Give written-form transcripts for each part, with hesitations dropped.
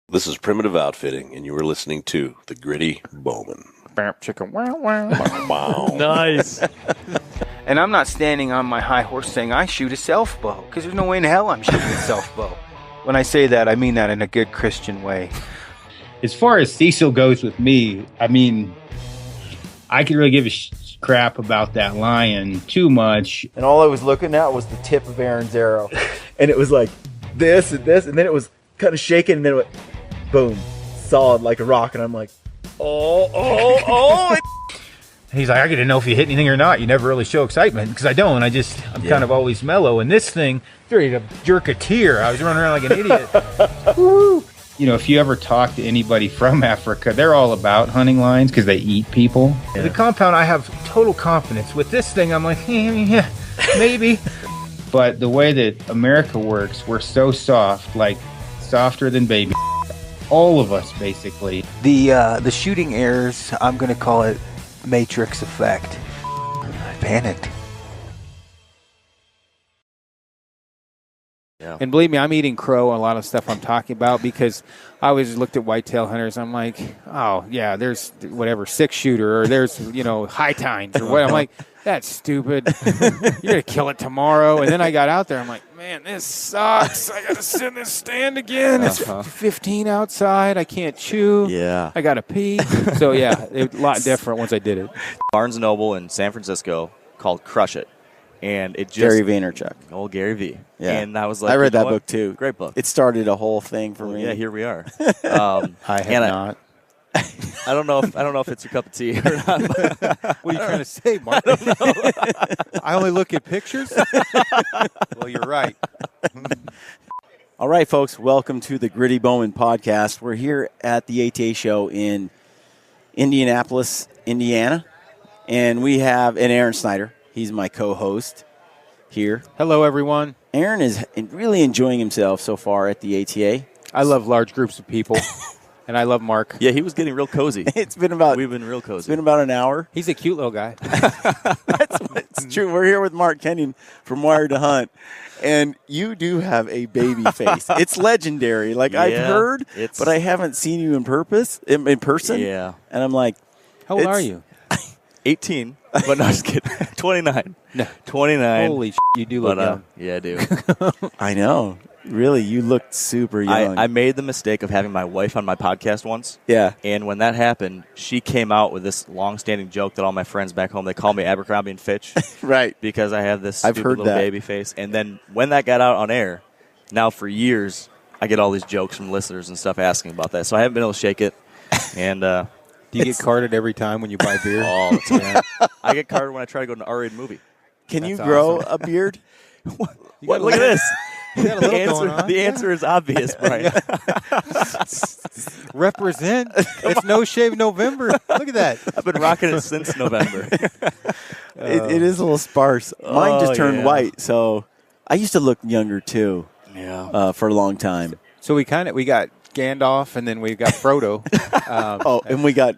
This is Primitive Outfitting, and you are listening to the Gritty Bowmen. Chicken. Wow. Nice. And I'm not standing on my high horse saying I shoot a self bow, because there's no way in hell I'm shooting a self bow. When I say that, I mean that in a good Christian way. As far as Cecil goes with me, I mean, I could really give a crap about that lion too much. And all I was looking at was the tip of Aaron's arrow. And it was like this and this, and then it was kind of shaking, and then it went boom, solid like a rock. And I'm like, oh. He's like, I got to know if you hit anything or not. You never really show excitement, because I don't. I'm kind of always mellow. And this thing, ready to jerk a tear. I was running around like an idiot. Woo! You know, if you ever talk to anybody from Africa, they're all about hunting lions because they eat people. Yeah. The compound, I have total confidence. With this thing, I'm like, yeah, maybe. But the way that America works, we're so soft, like softer than baby. All of us, basically. The shooting errors, I'm going to call it Matrix effect. I panicked. Yeah. And believe me, I'm eating crow on a lot of stuff I'm talking about, because I always looked at whitetail hunters. I'm like, oh, yeah, there's whatever, 6-shooter, or there's, high tines or what. I'm like, that's stupid. You're going to kill it tomorrow. And then I got out there. I'm like, man, this sucks. I got to sit in this stand again. It's 15 outside. I can't chew. Yeah. I got to pee. So, yeah, a lot different once I did it. Barnes & Noble in San Francisco called Crush It. And it just... Gary Vaynerchuk. Old Gary V. Yeah. And I was like... I read that book, too. Great book. It started a whole thing for me. Yeah, here we are. I have not. I don't know if it's your cup of tea or not. What are you trying to say, Mark? I don't know. I only look at pictures? Well, you're right. All right, folks, welcome to the Gritty Bowmen podcast. We're here at the ATA show in Indianapolis, Indiana, and we have Aaron Snyder. He's my co-host here. Hello, everyone. Aaron is really enjoying himself so far at the ATA. I love large groups of people, and I love Mark. Yeah, he was getting real cozy. We've been real cozy. It's been about an hour. He's a cute little guy. It's true. We're here with Mark Kenyon from Wired to Hunt, and you do have a baby face. It's legendary. Like, yeah, I've heard, but I haven't seen you in person. Yeah. And I'm like, how old are you? 18, but no, just kidding. 29. No. 29. Holy you do look young. Yeah, I do. I know. Really, you looked super young. I made the mistake of having my wife on my podcast once. Yeah. And when that happened, she came out with this long-standing joke that all my friends back home, they call me Abercrombie and Fitch. Right. Because I have this I've stupid heard little that. baby face. And then when that got out on air, now for years, I get all these jokes from listeners and stuff asking about that. So I haven't been able to shake it. And do you get carded every time when you buy beer? all the time. I get carded when I try to go to an R-rated movie. Can you That's grow awesome. a beard? What? Look at this. You got a little going on. The answer is obvious, Brian. Represent. It's No Shave November. Look at that. I've been rocking it since November. It is a little sparse. Mine just turned yeah. white, so I used to look younger too. Yeah. For a long time. So we got Gandalf, and then we've got Frodo. And we got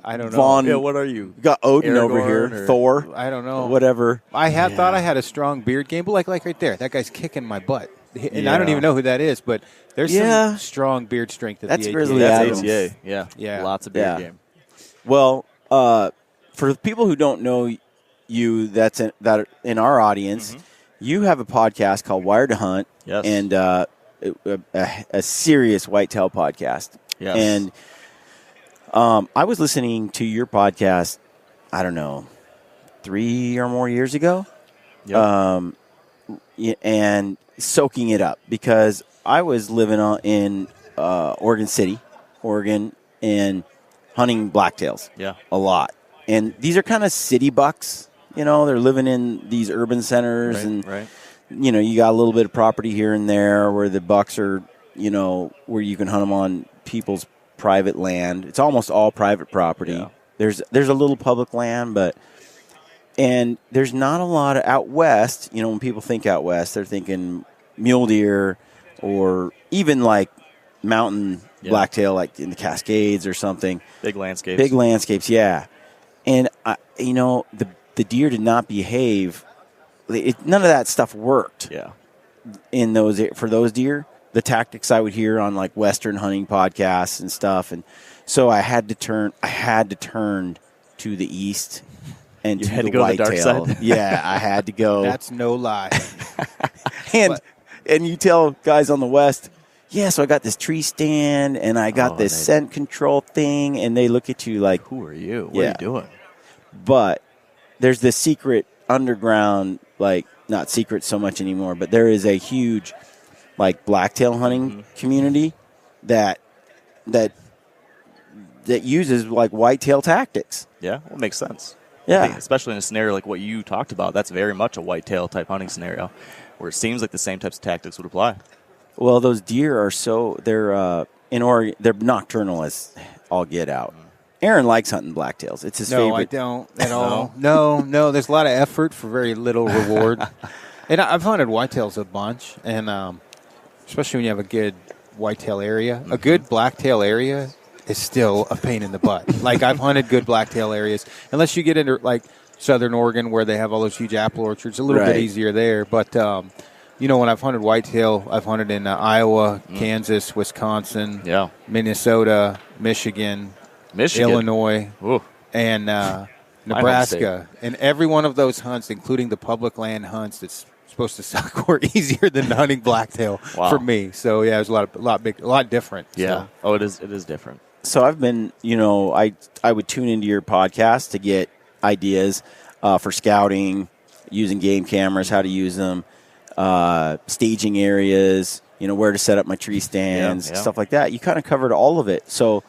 I don't know. Vaughn. Yeah, what are you? We got Odin over Aragorn here. or- Thor. I don't know. Whatever. I thought I had a strong beard game, but like right there, that guy's kicking my butt. And I don't even know who that is, but there's some strong beard strength at That's the ATA. Grizzly That's Adams. ATA. Yeah. Yeah. Lots of beer Yeah. game. Well, for the people who don't know you, that are in our audience, you have a podcast called Wired to Hunt, Yes. and a serious whitetail podcast. Yes. And I was listening to your podcast, I don't know, 3 or more years ago, Yep. and soaking it up because I was living in Oregon City, Oregon, and hunting blacktails a lot. And these are kind of city bucks. They're living in these urban centers, Right. you got a little bit of property here and there where the bucks are, where you can hunt them on people's private land. It's almost all private property. Yeah. There's a little public land, and there's not a lot of out west. When people think out west, they're thinking mule deer or even like mountain blacktail, like in the Cascades or something. Big landscapes. Big landscapes, yeah. And the deer did not behave. None of that stuff worked. Yeah. For those deer. the tactics I would hear on like Western hunting podcasts and stuff, and so I had to turn to the east and You to had the to go to the dark whitetail. side? Yeah, I had to go. That's no lie. and you tell guys on the west, yeah, so I got this tree stand and I got this scent control thing, and they look at you like, who are you? What are you doing? But there's this secret underground, like not secret so much anymore, but there is a huge like blacktail hunting community that uses like whitetail tactics. Yeah, well, it makes sense. Yeah. I think especially in a scenario like what you talked about, that's very much a whitetail type hunting scenario where it seems like the same types of tactics would apply. Well, those deer are they're they're nocturnal as all get out. Aaron likes hunting blacktails. It's his favorite. No, I don't at all. No. There's a lot of effort for very little reward. And I've hunted whitetails a bunch, and especially when you have a good whitetail area. A good blacktail area is still a pain in the butt. Like, I've hunted good blacktail areas. Unless you get into, like, southern Oregon where they have all those huge apple orchards, a little bit easier there. But, when I've hunted whitetail, I've hunted in Iowa, Kansas, Wisconsin, Minnesota, Michigan, Illinois, and Nebraska. And every one of those hunts, including the public land hunts that's supposed to suck, were easier than hunting blacktail for me. So, yeah, it was a lot different. Yeah. So. Oh, it is different. So I've been, I would tune into your podcast to get ideas for scouting, using game cameras, how to use them, staging areas, where to set up my tree stands, stuff like that. You kind of covered all of it. So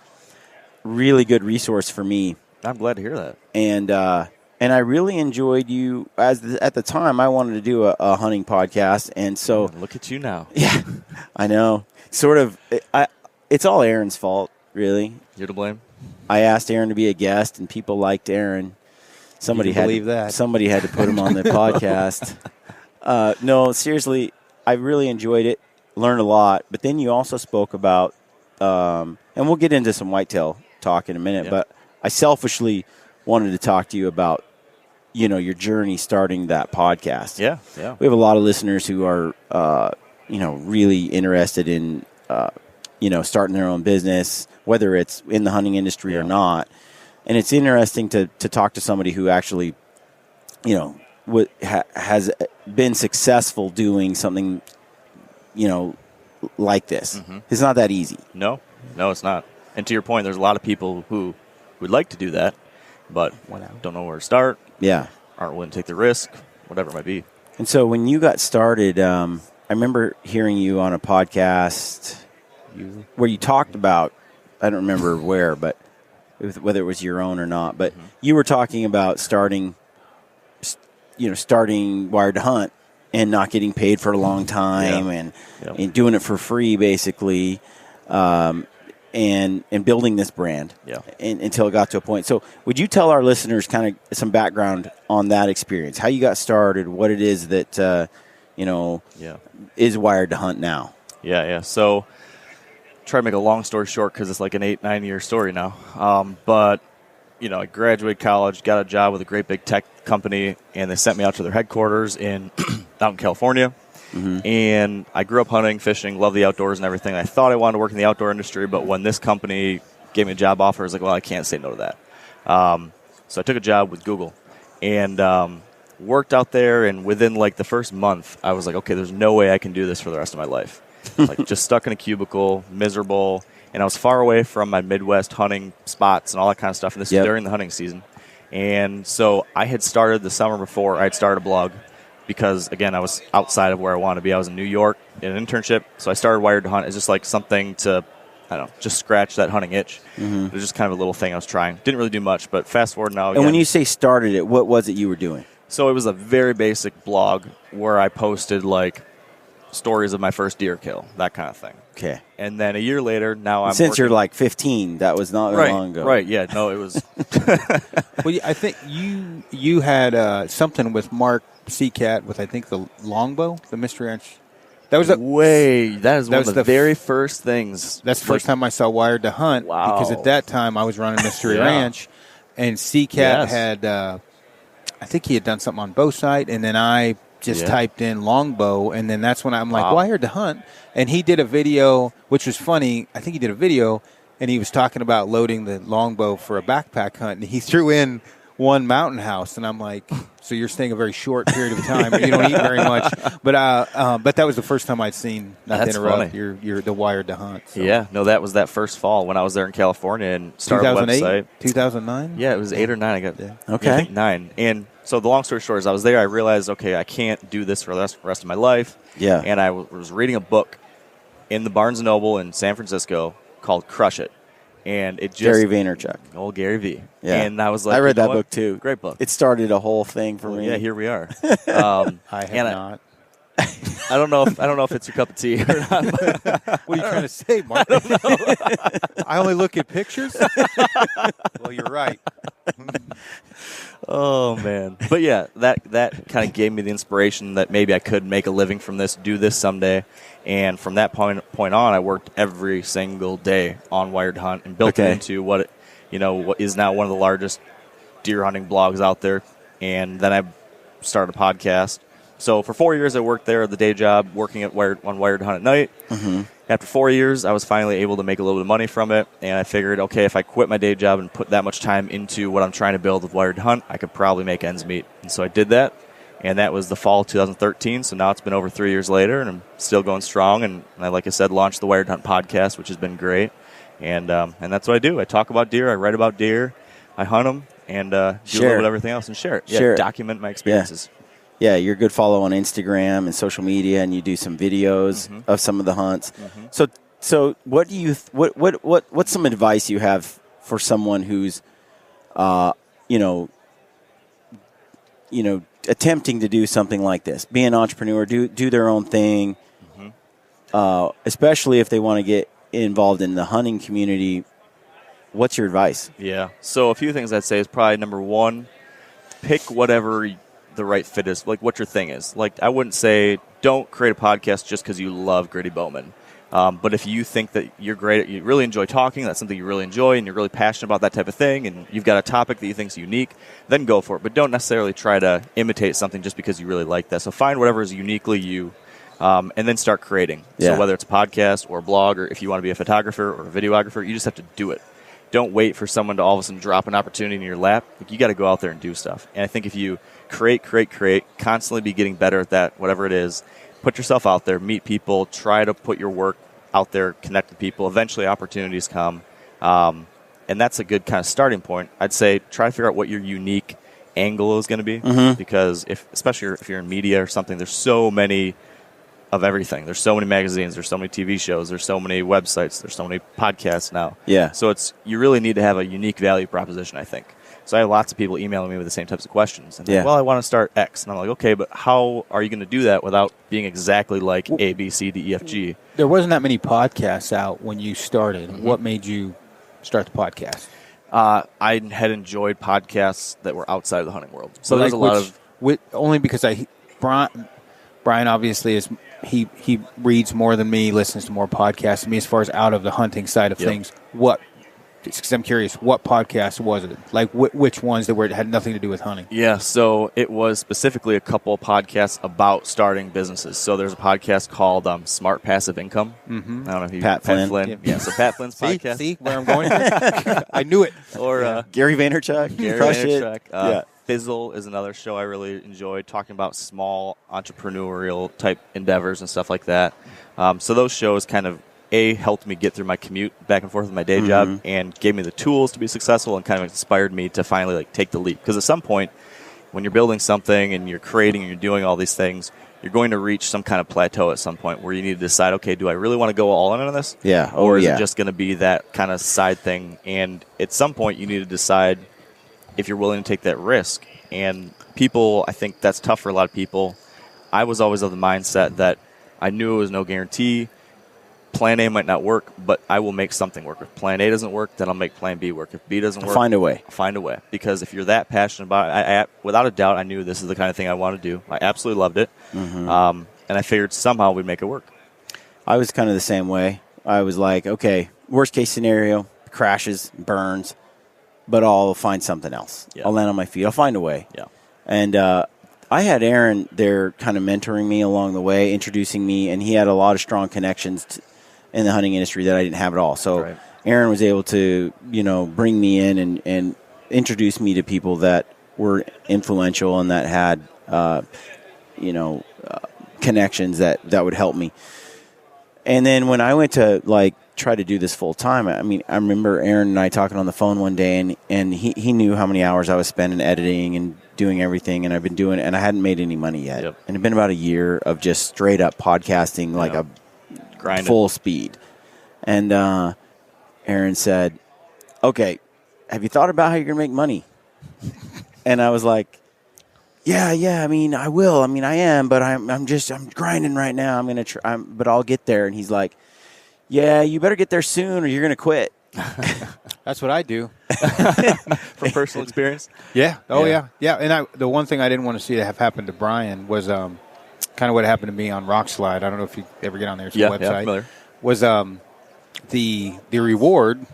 really good resource for me. I'm glad to hear that. And I really enjoyed you. At the time, I wanted to do a hunting podcast, and so look at you now. Yeah, I know. Sort of. It's all Aaron's fault, really. You're to blame. I asked Aaron to be a guest, and people liked Aaron. Somebody had to put him on the podcast. No, seriously, I really enjoyed it. Learned a lot. But then you also spoke about, and we'll get into some whitetail talk in a minute. But I selfishly wanted to talk to you about, your journey starting that podcast. Yeah. We have a lot of listeners who are, really interested in, starting their own business, whether it's in the hunting industry or not. And it's interesting to talk to somebody who actually, has been successful doing something, like this. It's not that easy. No, it's not. And to your point, there's a lot of people who would like to do that, but don't know where to start. Yeah. Aren't willing to take the risk, whatever it might be. And so when you got started, I remember hearing you on a podcast where you talked about, I don't remember where, but whether it was your own or not, but you were talking about starting Wired to Hunt and not getting paid for a long time and doing it for free, basically, and building this brand until it got to a point. So would you tell our listeners kind of some background on that experience, how you got started, what it is that, is Wired to Hunt now? Yeah. So try to make a long story short because it's like an 8-9 year story now. But, I graduated college, got a job with a great big tech company, and they sent me out to their headquarters out in California. And I grew up hunting, fishing, love the outdoors and everything. I thought I wanted to work in the outdoor industry, but when this company gave me a job offer, I was like, well, I can't say no to that. So I took a job with Google and worked out there, and within like the first month, I was like, okay, there's no way I can do this for the rest of my life. Like just stuck in a cubicle, miserable, and I was far away from my Midwest hunting spots and all that kind of stuff, and this was during the hunting season. And so I had started the summer before, I had started a blog because, again, I was outside of where I wanted to be. I was in New York in an internship, so I started Wired to Hunt as just like something to, I don't know, just scratch that hunting itch. It was just kind of a little thing I was trying. Didn't really do much, but fast forward now. And when you say started it, what was it you were doing? So it was a very basic blog where I posted like stories of my first deer kill, that kind of thing. Okay. And then a year later, now Since you're like 15, that was not very long ago. Right, yeah. No, it was. Well, I think you had something with Mark Seacat with, I think, the longbow, the Mystery Ranch. That was that is one of the very first things. That's the first time I saw Wired to Hunt. Wow. Because at that time I was running Mystery Ranch, and Seacat had, I think he had done something on bow sight, and then I just typed in longbow, and then that's when I'm like, Wow. Wired to Hunt. And he did a video, which was funny. I think he did a video, and he was talking about loading the longbow for a backpack hunt, and he threw in one mountain house, and I'm like, so you're staying a very short period of time, but you don't eat very much. But that was the first time I'd seen, not to That's interrupt, funny. you're the Wired to Hunt. So. Yeah, no, that was that first fall when I was there in California and started a 2008, website. 2009? Yeah, it was 8 or 9. I got Okay. I think 9. And so the long story short is I was there. I realized, okay, I can't do this for the rest of my life. Yeah. And I was reading a book in the Barnes & Noble in San Francisco called Crush It. And it just Gary Vaynerchuk. Old Gary V. Yeah. And I was like, I read you know that what? book too. Great book. It started a whole thing for me. Yeah, here we are. I have not. I don't know if it's your cup of tea or not. What are you trying to say, Mark? I only look at pictures? Well, you're right. Oh man. But yeah, that kind of gave me the inspiration that maybe I could make a living from this, do this someday. And from that point on, I worked every single day on Wired Hunt and built it into what is now one of the largest deer hunting blogs out there. And then I started a podcast. So for 4 years, I worked there at the day job, working on Wired Hunt at night. Mm-hmm. After 4 years, I was finally able to make a little bit of money from it, and I figured, okay, if I quit my day job and put that much time into what I'm trying to build with Wired Hunt, I could probably make ends meet. And so I did that, and that was the fall of 2013. So now it's been over 3 years later, and I'm still going strong. And I, like I said, launched the Wired Hunt podcast, which has been great. And that's what I do. I talk about deer, I write about deer, I hunt them, and do a little bit of everything else and share it. Yeah, Share it. document my experiences. Yeah, you're a good follow on Instagram and social media, and you do some videos of some of the hunts. Mm-hmm. So what do you what's some advice you have for someone who's attempting to do something like this, be an entrepreneur, do their own thing, especially if they want to get involved in the hunting community? What's your advice? Yeah. So a few things I'd say is probably number one, pick whatever the right fit is, like what your thing is. Like I wouldn't say don't create a podcast just because you love Gritty Bowmen. But if you think that you're great, you really enjoy talking, that's something you really enjoy, and you're really passionate about that type of thing, and you've got a topic that you think is unique, then go for it. But don't necessarily try to imitate something just because you really like that. So find whatever is uniquely you, and then start creating. Yeah. So whether it's a podcast or a blog, or if you want to be a photographer or a videographer, you just have to do it. Don't wait for someone to all of a sudden drop an opportunity in your lap. Like, you got to go out there and do stuff. And I think if you create, constantly be getting better at that, whatever it is, put yourself out there, meet people, try to put your work out there, connect with people. Eventually opportunities come. And that's a good kind of starting point. I'd say try to figure out what your unique angle is going to be. Because especially if you're in media or something, there's so many of everything. There's so many magazines, there's so many TV shows, there's so many websites, there's so many podcasts now. Yeah. So you really need to have a unique value proposition, I think. So I have lots of people emailing me with the same types of questions. And well, I want to start X. And I'm like, okay, but how are you going to do that without being exactly like A, B, C, D, E, F, G? There wasn't that many podcasts out when you started. What made you start the podcast? I had enjoyed podcasts that were outside of the hunting world. So there's a lot of... only because Brian obviously is... He reads more than me, listens to more podcasts than me as far as out of the hunting side of things. Because I'm curious, what podcast was it? Like, which ones that had nothing to do with hunting? Yeah, so it was specifically a couple of podcasts about starting businesses. So there's a podcast called Smart Passive Income. I don't know if you... Pat Flynn. Yeah, so Pat Flynn's podcast. See where I'm going? I knew it. Or Gary Vaynerchuk. Gary Crush Vaynerchuk. It. Fizzle is another show I really enjoyed, talking about small entrepreneurial type endeavors and stuff like that. So those shows kind of helped me get through my commute back and forth with my day job, and gave me the tools to be successful, and kind of inspired me to finally take the leap. Because at some point, when you're building something and you're creating and you're doing all these things, you're going to reach some kind of plateau at some point where you need to decide, okay, do I really want to go all in on this? Yeah. Or is it just going to be that kind of side thing? And at some point, you need to decide if you're willing to take that risk. And people, I think that's tough for a lot of people. I was always of the mindset that I knew it was no guarantee. Plan A might not work, but I will make something work. If plan A doesn't work, then I'll make plan B work. If B doesn't work, Find a way. I'll find a way. Because if you're that passionate about it, I without a doubt, I knew this is the kind of thing I want to do. I absolutely loved it. And I figured somehow we'd make it work. I was kind of the same way. I was like, okay, worst case scenario, crashes, burns, but I'll find something else. Yeah. I'll land on my feet. I'll find a way. Yeah. And I had Aaron there kind of mentoring me along the way, introducing me, and he had a lot of strong connections in the hunting industry that I didn't have at all. So Aaron was able to, bring me in and introduce me to people that were influential and that had, connections that would help me. And then when I went to try to do this full time, I mean, I remember Aaron and I talking on the phone one day, and he knew how many hours I was spending editing and doing everything, and I've been doing it, and I hadn't made any money yet. Yep. And it'd been about a year of just straight up podcasting, a grinding full speed. And Aaron said, "Okay, have you thought about how you're gonna make money?" And I was like, Yeah. I mean, I will. I mean, I am, but I'm grinding right now. I'm gonna try, but I'll get there. And he's like, "Yeah, you better get there soon, or you're gonna quit." That's what I do. From personal experience. Yeah. Oh yeah. And the one thing I didn't want to see to have happened to Brian was kind of what happened to me on Rock Slide. I don't know if you ever get on there. It's a website. Familiar. Was the reward.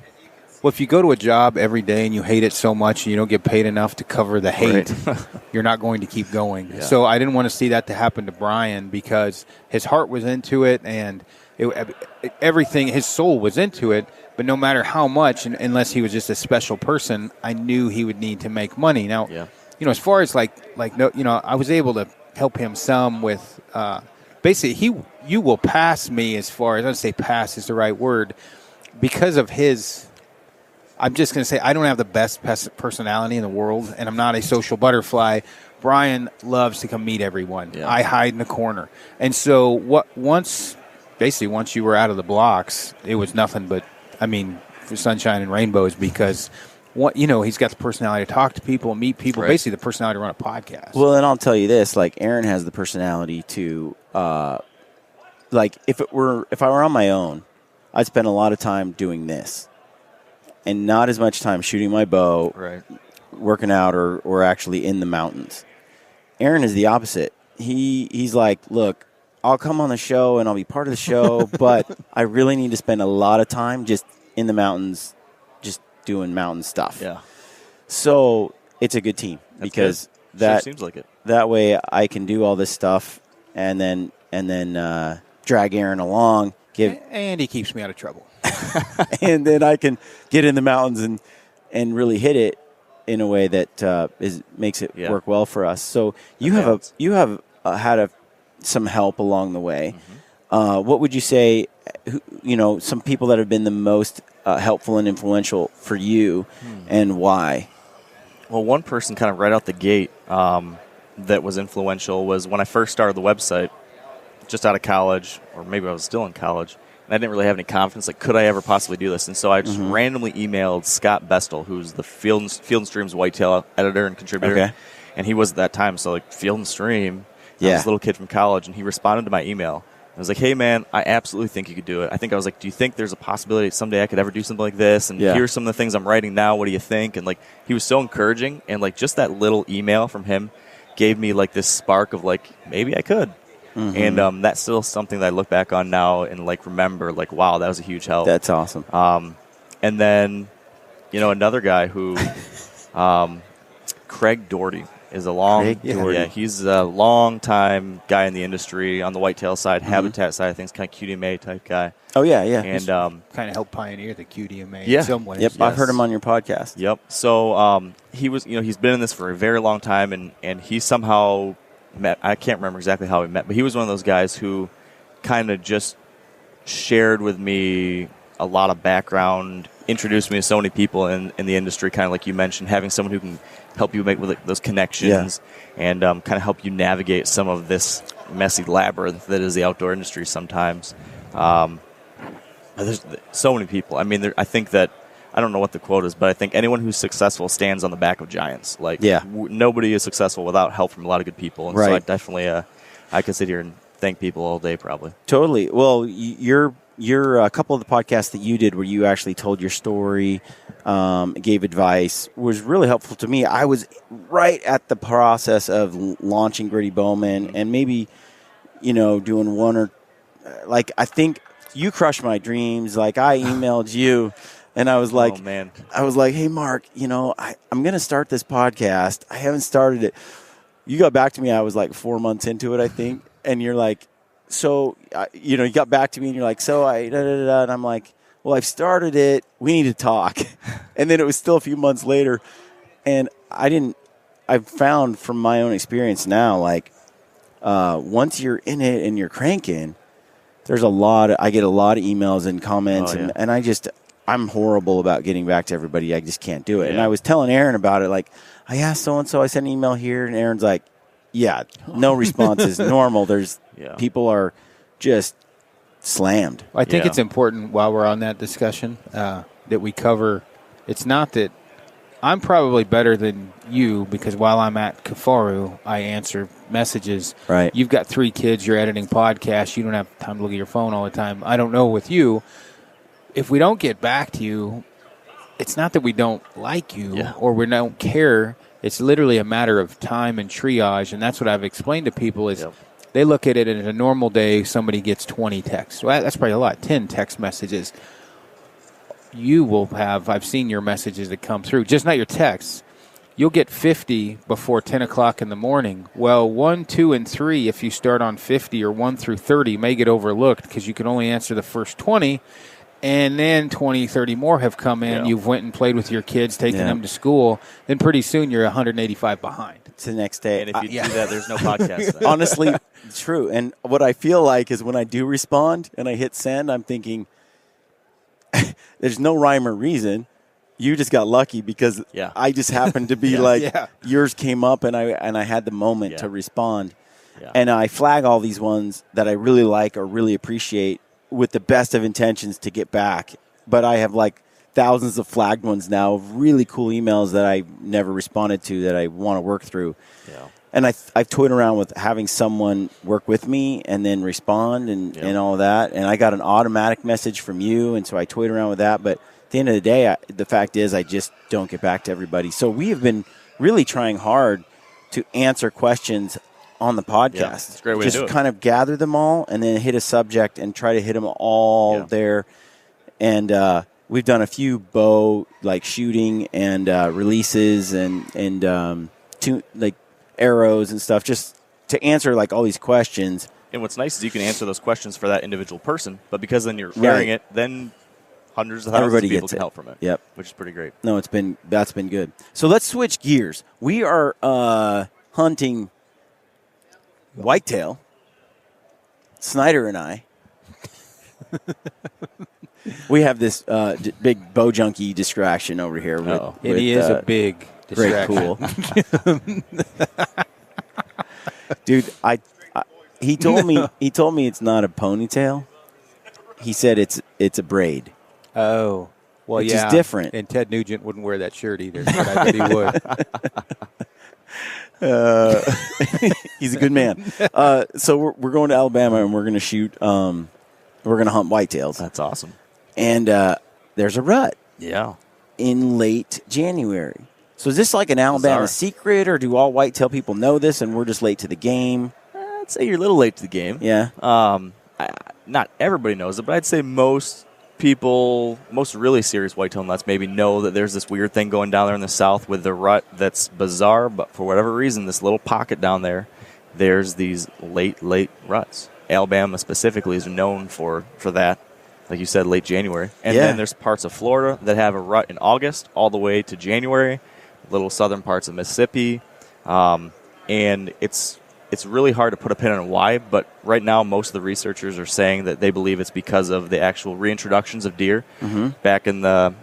Well, if you go to a job every day and you hate it so much and you don't get paid enough to cover the hate, you're not going to keep going. Yeah. So I didn't want to see that to happen to Brian because his heart was into it and everything, his soul was into it. But no matter how much, unless he was just a special person, I knew he would need to make money. Now, as far as I was able to help him some with basically you will pass me as far as, I don't say pass is the right word, because of his. I'm just going to say I don't have the best personality in the world, and I'm not a social butterfly. Brian loves to come meet everyone. Yeah. I hide in the corner. And so once you were out of the blocks, it was nothing but, for sunshine and rainbows because, he's got the personality to talk to people and meet people, basically the personality to run a podcast. Well, and I'll tell you this, Aaron has the personality to, if I were on my own, I'd spend a lot of time doing this. And not as much time shooting my bow, working out, or actually in the mountains. Aaron is the opposite. He's like, look, I'll come on the show and I'll be part of the show, but I really need to spend a lot of time just in the mountains, just doing mountain stuff. Yeah. So it's a good team because that seems like it. That way I can do all this stuff and then drag Aaron along. And he keeps me out of trouble. And then I can get in the mountains and really hit it in a way that makes it work well for us. So you have had some help along the way. Mm-hmm. What would you say? Some people that have been the most helpful and influential for you, and why? Well, one person kind of right out the gate that was influential was when I first started the website, just out of college, or maybe I was still in college. I didn't really have any confidence, could I ever possibly do this? And so I just randomly emailed Scott Bestel, who's the Field and Stream's Whitetail editor and contributor. Okay. And he was at that time, so Field and Stream, I was a little kid from college, and he responded to my email. I was like, hey, man, I absolutely think you could do it. I was like, do you think there's a possibility someday I could ever do something like this? And here's some of the things I'm writing now. What do you think? And, he was so encouraging. And, just that little email from him gave me, this spark of, maybe I could. Mm-hmm. And that's still something that I look back on now and remember wow, that was a huge help. That's awesome. And then another guy who Craig Doherty is he's a long time guy in the industry on the whitetail side, habitat side of things, kind of QDMA type guy. Oh yeah. And kind of helped pioneer the QDMA in some ways. Yep, yes. I've heard him on your podcast. Yep. So he was he's been in this for a very long time, and he somehow met, I can't remember exactly how we met, but he was one of those guys who kind of just shared with me a lot of background, introduced me to so many people in the industry, kind of like you mentioned, having someone who can help you make with those connections and kind of help you navigate some of this messy labyrinth that is the outdoor industry sometimes. There's so many people. I think that, I don't know what the quote is, but I think anyone who's successful stands on the back of giants. Nobody is successful without help from a lot of good people. And so I definitely, I could sit here and thank people all day probably. Totally. Well, you're a couple of the podcasts that you did where you actually told your story, gave advice, was really helpful to me. I was right at the process of launching Gritty Bowmen and maybe, doing one or, I think you crushed my dreams. I emailed you. And I was like, hey, Mark, I'm going to start this podcast. I haven't started it. you got back to me. I was like 4 months into it, I think. And you're like, so, you got back to me and you're like, so and I'm like, well, I've started it. We need to talk. And then it was still a few months later. And I've found from my own experience now, like, once you're in it and you're cranking, I get a lot of emails and comments, and I'm horrible about getting back to everybody. I just can't do it. Yeah. And I was telling Aaron about it, like, I asked so-and-so, I sent an email here, and Aaron's like, yeah, no response is normal. People are just slammed. I think it's important while we're on that discussion that we cover. It's not that I'm probably better than you because while I'm at Kafaru, I answer messages. Right. You've got 3 kids. You're editing podcasts. You don't have time to look at your phone all the time. I don't know with you. If we don't get back to you, it's not that we don't like you or we don't care. It's literally a matter of time and triage, and that's what I've explained to people is they look at it in a normal day, somebody gets 20 texts. Well, that's probably a lot, 10 text messages. You will have, I've seen your messages that come through, just not your texts. You'll get 50 before 10 o'clock in the morning. Well, 1, 2, and 3, if you start on 50 or 1 through 30, may get overlooked because you can only answer the first 20. And then 20, 30 more have come in. You've went and played with your kids, taken them to school. Then pretty soon you're 185 behind. It's the next day. And if you do that, there's no podcast. Then. Honestly, it's true. And what I feel like is when I do respond and I hit send, I'm thinking, there's no rhyme or reason. You just got lucky because I just happened to be yours came up and I had the moment to respond. Yeah. And I flag all these ones that I really like or really appreciate with the best of intentions to get back. But I have like thousands of flagged ones now of really cool emails that I never responded to that I want to work through. Yeah. And I've toyed around with having someone work with me and then respond and all of that. And I got an automatic message from you, and so I toyed around with that. But at the end of the day, the fact is I just don't get back to everybody. So we have been really trying hard to answer questions on the podcast. Yeah, it's a great way just to do it. Kind of gather them all and then hit a subject and try to hit them all there. And we've done a few bow like shooting and releases and arrows and stuff just to answer like all these questions. And what's nice is you can answer those questions for that individual person, but because then you're airing it, then hundreds of thousands of people can help from it. Yep, which is pretty great. No, that's been good. So let's switch gears. We are hunting whitetail. Snyder and I. We have this big bow junkie distraction over here. It is a big distraction. Great cool. Dude, he told me it's not a ponytail. He said it's a braid. Oh. Well, which is different. And Ted Nugent wouldn't wear that shirt either, but I bet he would. He's a good man. So we're going to Alabama and we're going to shoot. We're going to hunt whitetails. That's awesome. And there's a rut. Yeah. In late January. So is this like an Alabama secret, or do all whitetail people know this and we're just late to the game? I'd say you're a little late to the game. Yeah. Not everybody knows it, but I'd say most people, most really serious whitetail nuts maybe know that there's this weird thing going down there in the south with the rut that's bizarre, but for whatever reason, this little pocket down there's these late ruts. Alabama specifically is known for that, like you said, late January. And then there's parts of Florida that have a rut in August all the way to January, little southern parts of Mississippi. And it's really hard to put a pin on why, but right now most of the researchers are saying that they believe it's because of the actual reintroductions of deer back in the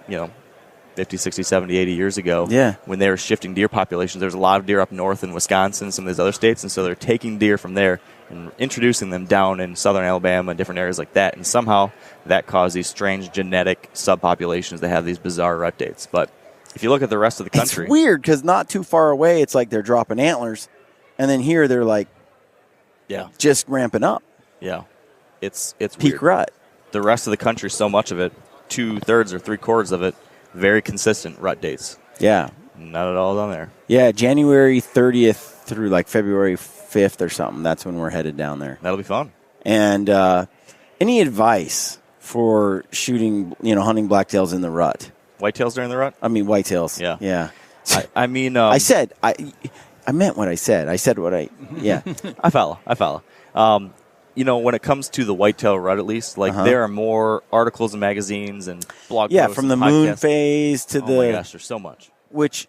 50, 60, 70, 80 years ago when they were shifting deer populations. There's a lot of deer up north in Wisconsin, some of these other states, and so they're taking deer from there and introducing them down in southern Alabama and different areas like that, and somehow that caused these strange genetic subpopulations that have these bizarre rut dates. But if you look at the rest of the country... It's weird because not too far away it's like they're dropping antlers, and then here they're like just ramping up. Yeah. It's peak weird. rut. The rest of the country, so much of it, 2/3 or 3/4 of it, very consistent rut dates. Yeah. Not at all down there. Yeah, January 30th through like February 5th or something. That's when we're headed down there. That'll be fun. And any advice for shooting, hunting blacktails in the rut? Whitetails during the rut? I mean, whitetails. Yeah. Yeah. I mean... I said... I meant what I said. I said what I, yeah. I follow. When it comes to the whitetail rut, at least, like there are more articles and magazines and blog posts. From the and moon podcasts. phase to Oh my gosh, there's so much. which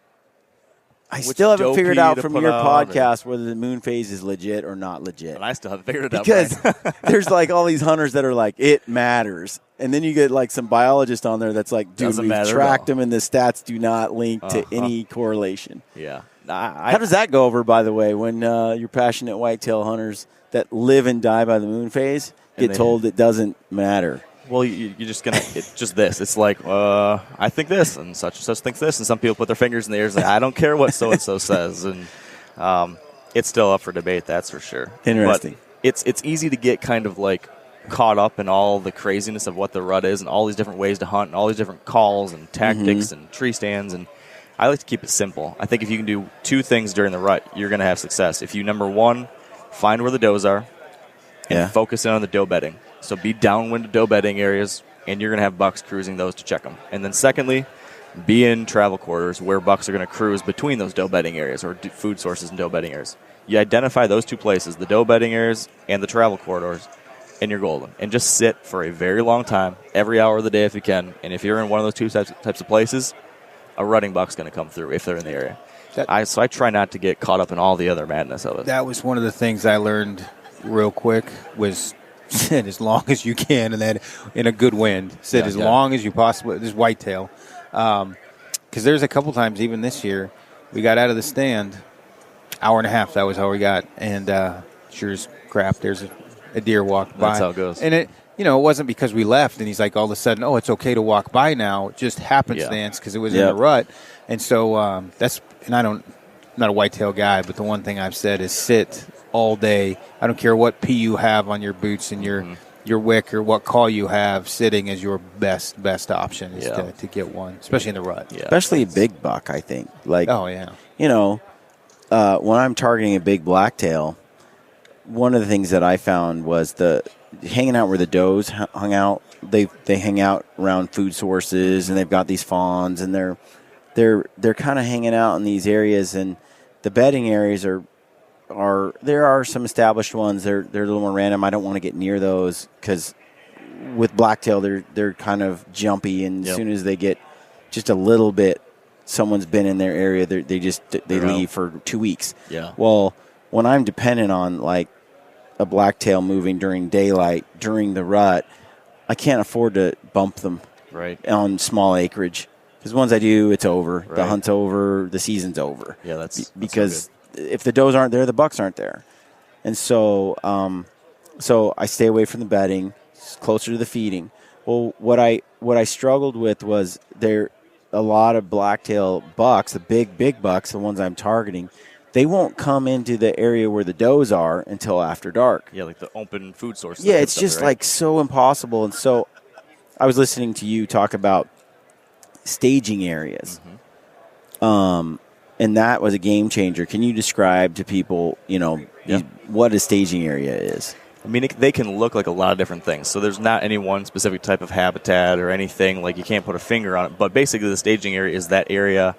I still haven't dope figured you out to from put your out, podcast whether the moon phase is legit or not legit. And I still haven't figured it out. Because Brian. there's like all these hunters that are like, it matters. And then you get like some biologist on there that's like, dude, Doesn't we've matter at tracked all. them and the stats do not link to any correlation. Yeah. How does that go over, by the way, when your passionate whitetail hunters that live and die by the moon phase get told it doesn't matter? Well, you're just going to – it's just this. It's like, I think this, and such thinks this, and some people put their fingers in the air and say, I don't care what so-and-so says. And it's still up for debate, that's for sure. Interesting. But it's easy to get kind of like caught up in all the craziness of what the rut is and all these different ways to hunt and all these different calls and tactics and tree stands. And I like to keep it simple. I think if you can do two things during the rut, you're going to have success. If you, number one, find where the does are and focus in on the doe bedding. So be downwind to doe bedding areas, and you're going to have bucks cruising those to check them. And then secondly, be in travel quarters where bucks are going to cruise between those doe bedding areas or food sources and doe bedding areas. You identify those two places, the doe bedding areas and the travel corridors, and you're golden. And just sit for a very long time, every hour of the day if you can. And if you're in one of those two types of places, a rutting buck's going to come through if they're in the area. So I try not to get caught up in all the other madness of it. That was one of the things I learned real quick was sit as long as you can, and then in a good wind, sit as long as you possibly. This is whitetail, because there's a couple times even this year we got out of the stand, hour and a half. That was how we got, and sure as crap, there's a deer walked by. That's how it goes. And it wasn't because we left, and he's like all of a sudden, oh, it's okay to walk by now. It just happenstance because it was in the rut, and so that's. And I'm not a whitetail guy, but the one thing I've said is sit all day. I don't care what pee you have on your boots and your wick or what call you have. Sitting is your best option is to get one, especially in the rut. Yeah. Especially a big buck, I think. Like, when I'm targeting a big blacktail, one of the things that I found was the hanging out where the does hung out. They hang out around food sources, and they've got these fawns, and they're kind of hanging out in these areas, and the bedding areas are there are some established ones. They're a little more random. I don't want to get near those because with blacktail they're kind of jumpy, and as soon as they get just a little bit, someone's been in their area, they leave for 2 weeks. Yeah. Well, when I'm dependent on like a blacktail moving during daylight during the rut, I can't afford to bump them on small acreage. Because once I do, it's over. Right. The hunt's over. The season's over. Yeah, that's because if the does aren't there, the bucks aren't there, and so I stay away from the bedding, closer to the feeding. Well, what I struggled with was there a lot of blacktail bucks, the big bucks, the ones I'm targeting. They won't come into the area where the does are until after dark. Yeah, like the open food sources. Yeah, it's just like so impossible. And so I was listening to you talk about staging areas. And that was a game changer. Can you describe to people, what a staging area is? I mean, they can look like a lot of different things. So there's not any one specific type of habitat or anything. Like you can't put a finger on it. But basically the staging area is that area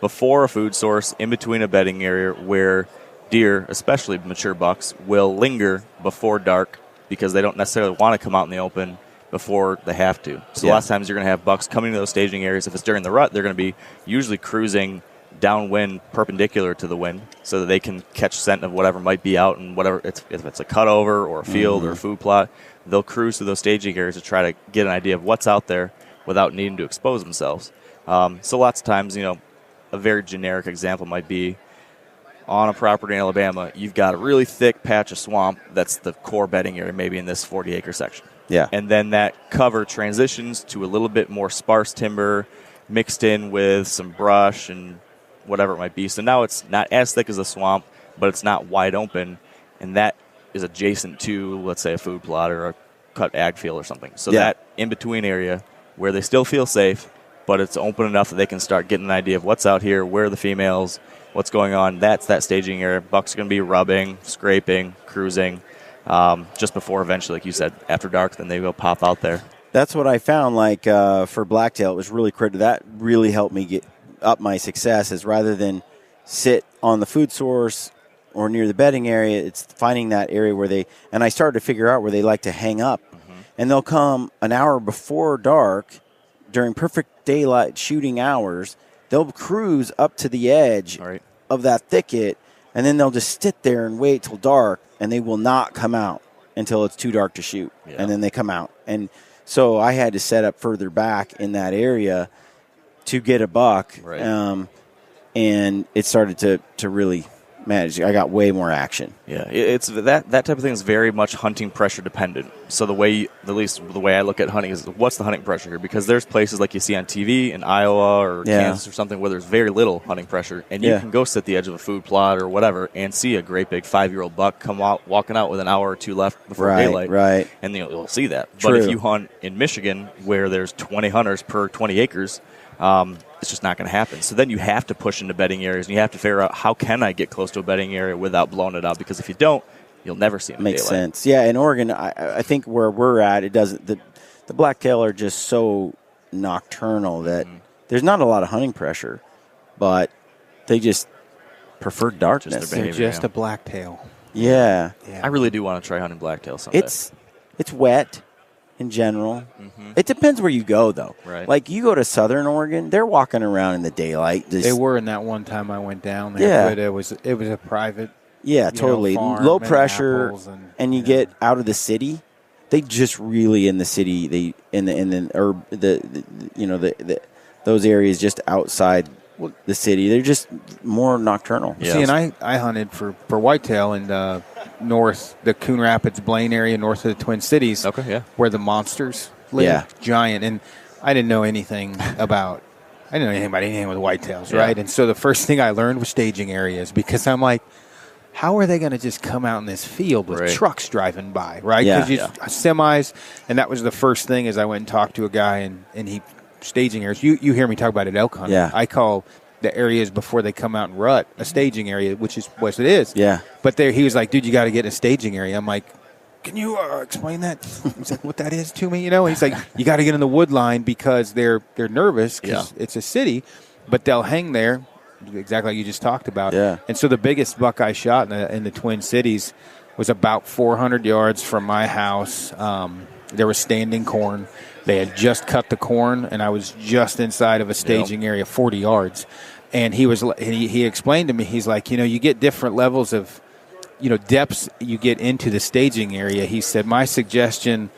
before a food source, in between a bedding area where deer, especially mature bucks, will linger before dark because they don't necessarily want to come out in the open before they have to. So a lot of times you're going to have bucks coming to those staging areas. If it's during the rut, they're going to be usually cruising downwind perpendicular to the wind so that they can catch scent of whatever might be out, and whatever if it's a cutover or a field or a food plot, they'll cruise to those staging areas to try to get an idea of what's out there without needing to expose themselves. So lots of times, a very generic example might be on a property in Alabama, you've got a really thick patch of swamp that's the core bedding area, maybe in this 40-acre section. Yeah. And then that cover transitions to a little bit more sparse timber mixed in with some brush and whatever it might be. So now it's not as thick as a swamp, but it's not wide open, and that is adjacent to, let's say, a food plot or a cut ag field or something. So that in-between area where they still feel safe, but it's open enough that they can start getting an idea of what's out here, where are the females, what's going on. That's that staging area. Bucks are going to be rubbing, scraping, cruising, just before eventually, like you said, after dark, then they will pop out there. That's what I found, for blacktail. It was really critical. That really helped me get up my success, is rather than, sit on the food source or near the bedding area. It's finding that area where they, and I started to figure out where they like to hang up. And they'll come an hour before dark during perfect daylight shooting hours. They'll cruise up to the edge of that thicket, and then they'll just sit there and wait till dark, and they will not come out until it's too dark to shoot. Yeah. And then they come out. And so I had to set up further back in that area to get a buck. Right. And it started to really manage. I got way more action. Yeah, it's that type of thing is very much hunting pressure dependent. So at least the way I look at hunting is what's the hunting pressure here? Because there's places like you see on TV in Iowa or Kansas or something where there's very little hunting pressure, and you can go sit at the edge of a food plot or whatever and see a great big 5-year-old buck come out walking out with an hour or two left before daylight. Right. And you'll see that. True. But if you hunt in Michigan where there's 20 hunters per 20 acres, it's just not going to happen. So then you have to push into bedding areas, and you have to figure out how can I get close to a bedding area without blowing it out, because if you don't, you'll never see them. Makes sense. Yeah, in Oregon, I think where we're at, it doesn't. The blacktail are just so nocturnal that there's not a lot of hunting pressure, but they just prefer darkness. They're just a blacktail. Yeah. I really do want to try hunting blacktail someday. It's wet. In general, it depends where you go, though. Right. Like you go to Southern Oregon, they're walking around in the daylight. They were in that one time I went down there. But it was a private. Yeah, totally low pressure, and you get out of the city. They just really in the city. They those areas just outside the city. They're just more nocturnal. Yeah. See, and I hunted for whitetail in the Coon Rapids, Blaine area, north of the Twin Cities, where the monsters live, giant. And I didn't know anything about anything with whitetails, right? And so the first thing I learned was staging areas, because I'm like, how are they going to just come out in this field with trucks driving by, right? Because semis, and that was the first thing as I went and talked to a guy, and he staging areas. You hear me talk about it elk hunting. Yeah. I call the areas before they come out and rut a staging area, which is what it is. Yeah. But he was like, dude, you got to get in a staging area. I'm like, can you explain that? He's like, what that is to me, He's like, you got to get in the wood line because they're nervous because it's a city, but they'll hang there exactly like you just talked about. Yeah. And so the biggest buck I shot in the Twin Cities was about 400 yards from my house. There was standing corn. They had just cut the corn, and I was just inside of a staging area, 40 yards. And he explained to me, he's like, you get different levels of, depths you get into the staging area. He said, my suggestion,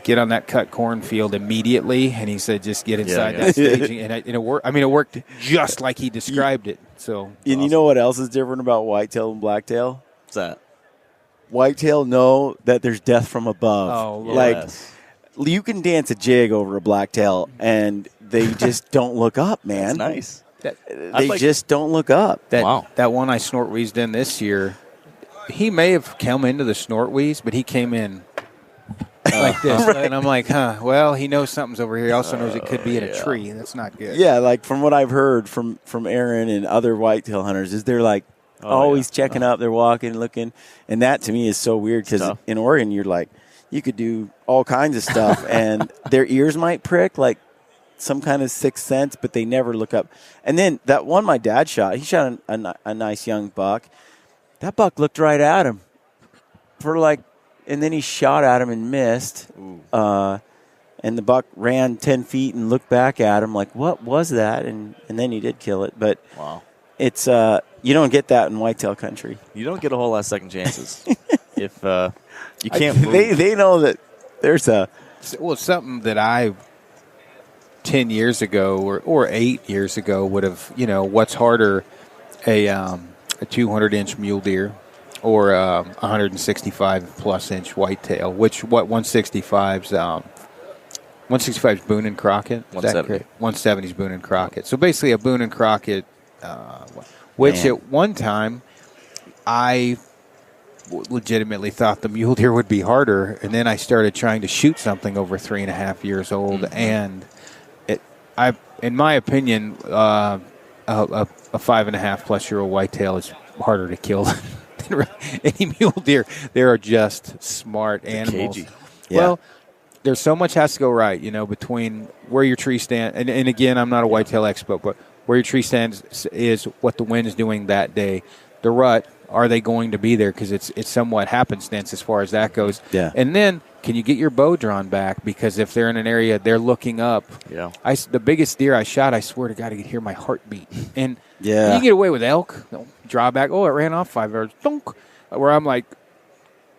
get on that cut cornfield immediately. And he said, just get inside that staging. And it worked. I mean, it worked just like he described it. So, and awesome. You know what else is different about whitetail and blacktail? What's that? Whitetail know that there's death from above. Oh, yes. You can dance a jig over a blacktail, and they just don't look up, man. That's nice. They just don't look up. That one I snort wheezed in this year, he may have come into the snort wheeze, but he came in like this. And I'm like, well, he knows something's over here. He also knows it could be in a tree. That's not good. Yeah, like from what I've heard from Aaron and other whitetail hunters is they're like always checking up. They're walking, looking. And that to me is so weird because in Oregon you're like, you could do all kinds of stuff, and their ears might prick like some kind of sixth sense, but they never look up. And then that one my dad shot, he shot a nice young buck. That buck looked right at him and then he shot at him and missed. And the buck ran 10 feet and looked back at him like, what was that? And then he did kill it. But it's you don't get that in whitetail country. You don't get a whole lot of second chances. If you can't move. They know that there's something that I 10 years ago or 8 years ago would have, what's harder, a 200-inch mule deer or 165 plus inch whitetail, what 165's 165's Boone and Crockett. 170. 170's Boone and Crockett. So basically a Boone and Crockett, which at one time I legitimately thought the mule deer would be harder, and then I started trying to shoot something over 3.5 years old, and in my opinion, a 5.5 plus year old whitetail is harder to kill than any mule deer. They are just smart animals. Cagey. Yeah. Well, there's so much has to go right, between where your tree stand, and again, I'm not a whitetail expert, but where your tree stand is, what the wind is doing that day. The rut, are they going to be there? Because it's somewhat happenstance as far as that goes. Yeah. And then, can you get your bow drawn back? Because if they're in an area, they're looking up. Yeah. The biggest deer I shot, I swear to God, I could hear my heartbeat. And Yeah. you can get away with elk. Draw back. Oh, it ran off 5 yards. Dunk. Where I'm like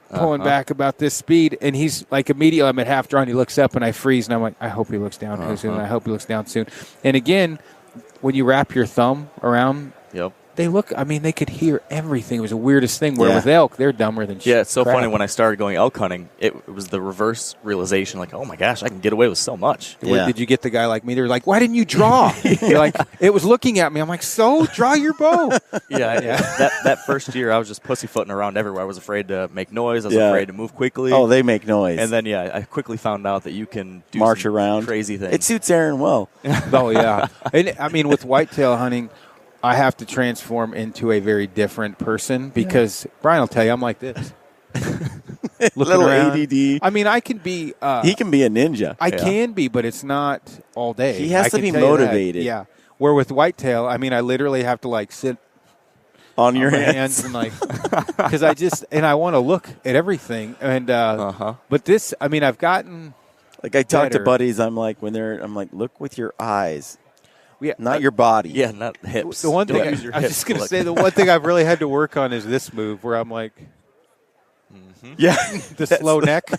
pulling back about this speed, and he's like immediately I'm at half drawn. He looks up, and I freeze, and I'm like, I hope he looks down soon. I hope he looks down soon. And again, when you wrap your thumb around, they look, I mean, they could hear everything. It was the weirdest thing. Where with elk, they're dumber than shit. Yeah, it's so funny. When I started going elk hunting, it was the reverse realization, like, oh my gosh, I can get away with so much. Yeah. Did you get the guy like me? They're like, why didn't you draw? You're like, it was looking at me. I'm like, so draw your bow. That first year, I was just pussyfooting around everywhere. I was afraid to make noise. I was afraid to move quickly. Oh, they make noise. And then, I quickly found out that you can do march some around, crazy things. It suits Aaron well. Oh, yeah. And I mean, with whitetail hunting, I have to transform into a very different person because Brian will tell you I'm like this. Little around. ADD. I mean, I can be. He can be a ninja. I can be, but it's not all day. He has to be motivated. Yeah. Where with whitetail, I mean, I literally have to like sit on your hands and like because I want to look at everything and but this, I mean, I've gotten like I talk to better. buddies. I'm like I'm like, look with your eyes. Yeah, not your body. Yeah, not hips. The one thing Don't use your I was hips just going to look. say, the one thing I've really had to work on is this move where I'm like, the slow neck,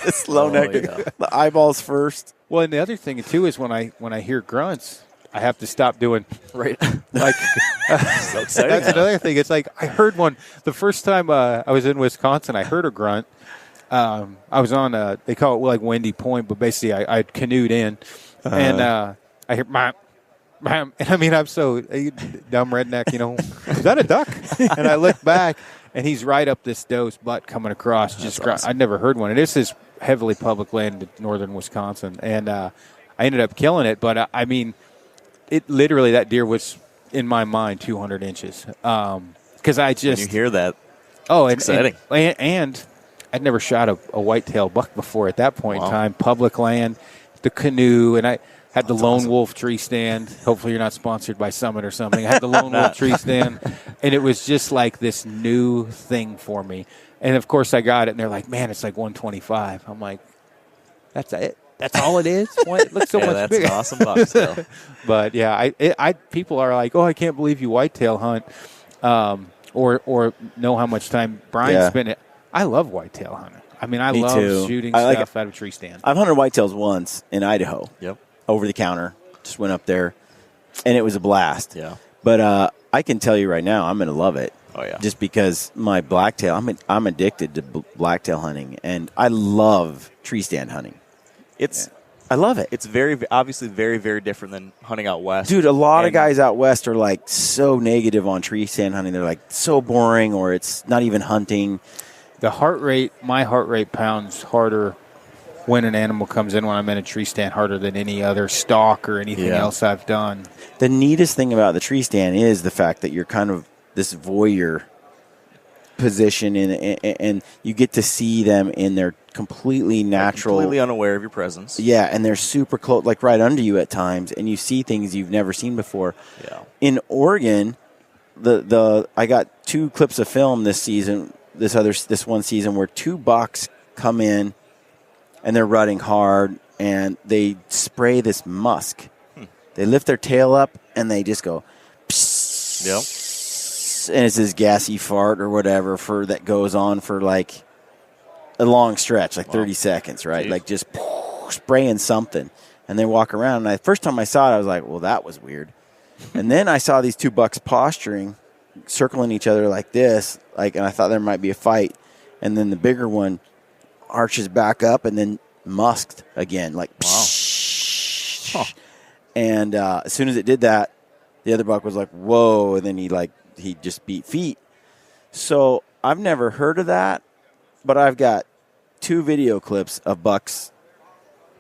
the slow neck, the eyeballs first. Well, and the other thing too is when I hear grunts, I have to stop doing right. Like so exciting. That's another thing. It's like I heard one the first time I was in Wisconsin. I heard a grunt. I was on they call it like Windy Point, but basically I canoed in, and I hear and I mean, I'm so dumb redneck, is that a duck? And I look back, and he's right up this doe's butt coming across. Just awesome. I'd never heard one. And this is heavily public land in northern Wisconsin. And I ended up killing it. But, I mean, it literally, that deer was, in my mind, 200 inches. Because I just. When you hear that, it's exciting. And I'd never shot a whitetail buck before at that point in time. Public land, the canoe, and I had the lone wolf tree stand. Hopefully you're not sponsored by Summit or something. I had the lone wolf tree stand, and it was just like this new thing for me. And, of course, I got it, and they're like, man, it's like 125. I'm like, that's it? That's all it is? It looks so much that's bigger. An awesome buck still. But, yeah, people are like, oh, I can't believe you whitetail hunt or know how much time Brian spent it. I love whitetail hunting. I mean, I love shooting stuff out of tree stands. I've hunted whitetails once in Idaho. Yep. Over the counter, just went up there, and it was a blast. Yeah. But I can tell you right now, I'm going to love it. Oh yeah. Just because my blacktail, I'm addicted to blacktail hunting, and I love tree stand hunting. I love it. It's obviously very, very different than hunting out west. Dude, a lot of guys out west are like so negative on tree stand hunting. They're like so boring, or it's not even hunting. My heart rate pounds harder when an animal comes in when I'm in a tree stand, harder than any other stalk or anything else I've done. The neatest thing about the tree stand is the fact that you're kind of this voyeur position, and you get to see them in their completely natural, completely unaware of your presence. Yeah, and they're super close, like right under you at times, and you see things you've never seen before. Yeah. In Oregon, I got 2 clips of film this season, this one season, where 2 bucks come in, and they're rutting hard, and they spray this musk. They lift their tail up, and they just go, psst, and it's this gassy fart or whatever that goes on for like a long stretch, like 30 seconds, right? Jeez. Like just spraying something, and they walk around. And the first time I saw it, I was like, well, that was weird. And then I saw these 2 bucks posturing, circling each other like this, and I thought there might be a fight. And then the bigger one arches back up and then musked again, like wow. And as soon as it did that, the other buck was like, whoa, and then he just beat feet. So I've never heard of that, but I've got 2 video clips of bucks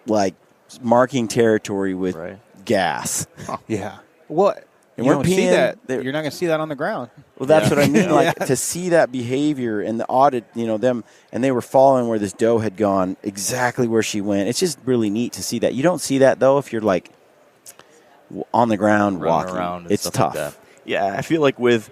like marking territory with gas. Yeah. What? And you we're don't see that. They're- You're not going to see that on the ground. Well, that's what I mean. Like to see that behavior and the audit, them, and they were following where this doe had gone, exactly where she went. It's just really neat to see that. You don't see that though if you're like on the ground running walking. around and It's stuff tough. like that. Yeah, I feel like with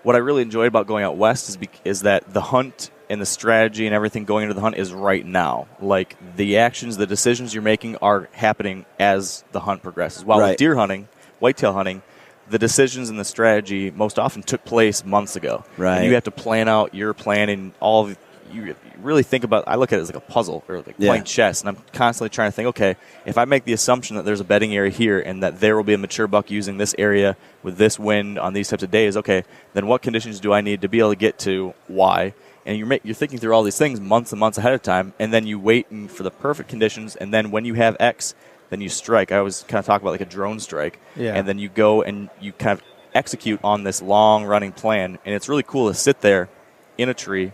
what I really enjoyed about going out west is that the hunt and the strategy and everything going into the hunt is right now. Like the actions, the decisions you're making are happening as the hunt progresses. While with deer hunting, whitetail hunting, the decisions and the strategy most often took place months ago. Right. And you have to plan out your plan and all of you really think about. I look at it as like a puzzle or like playing chess, and I'm constantly trying to think. Okay, if I make the assumption that there's a bedding area here and that there will be a mature buck using this area with this wind on these types of days, okay, then what conditions do I need to be able to get to Y? And you're thinking through all these things months and months ahead of time, and then you wait for the perfect conditions, and then when you have X, then you strike. I always kind of talk about like a drone strike, and then you go and you kind of execute on this long running plan, and it's really cool to sit there in a tree.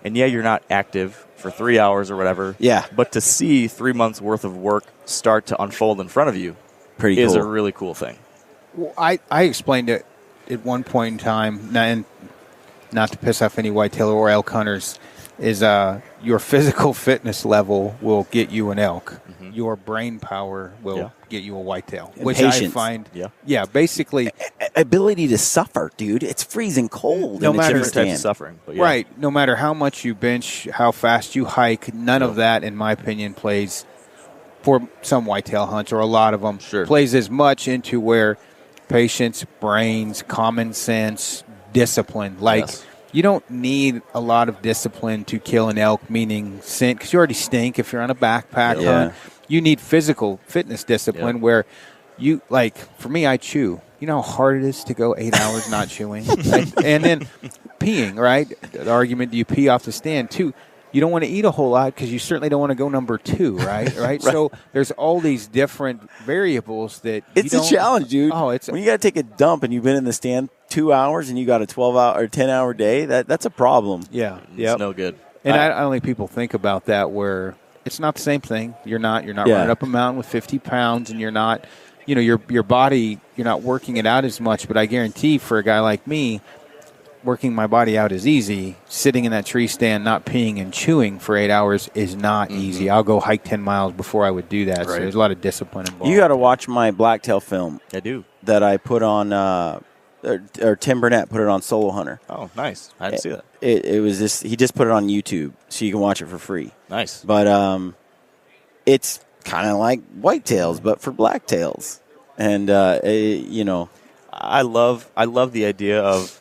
And yeah, you're not active for 3 hours or whatever. Yeah. But to see 3 months worth of work start to unfold in front of you is a really cool thing. Well, I explained it at one point in time, and not to piss off any whitetail or elk hunters, is your physical fitness level will get you an elk. Mm-hmm. Your brain power will get you a whitetail. And which patience. I find, basically. Ability to suffer, dude. It's freezing cold. No and matter it's types of suffering. But right. No matter how much you bench, how fast you hike, none of that, in my opinion, plays for some whitetail hunts, or a lot of them, plays as much into where patience, brains, common sense, discipline. Like, you don't need a lot of discipline to kill an elk, meaning scent, because you already stink if you're on a backpack hunt. You need physical fitness discipline where you, like, for me, I chew. You know how hard it is to go 8 hours not chewing? And then peeing, right? The argument, do you pee off the stand, too? You don't want to eat a whole lot because you certainly don't want to go number 2, right? Right. So there's all these different variables that it's a challenge, dude. Oh, when you got to take a dump and you've been in the stand 2 hours and you got a 12-hour or 10-hour day. That's a problem. Yeah, it's no good. And I don't think people think about that, where it's not the same thing. You're not running up a mountain with 50 pounds, and you're not, your body, you're not working it out as much. But I guarantee, for a guy like me, working my body out is easy. Sitting in that tree stand, not peeing and chewing for 8 hours is not easy. I'll go hike 10 miles before I would do that. So there's a lot of discipline involved. You got to watch my blacktail film. I do. That I put on, or Tim Burnett put it on Solo Hunter. Oh, nice. I didn't see that. It was this. He just put it on YouTube, so you can watch it for free. Nice. But it's kind of like whitetails, but for blacktails. And I love the idea of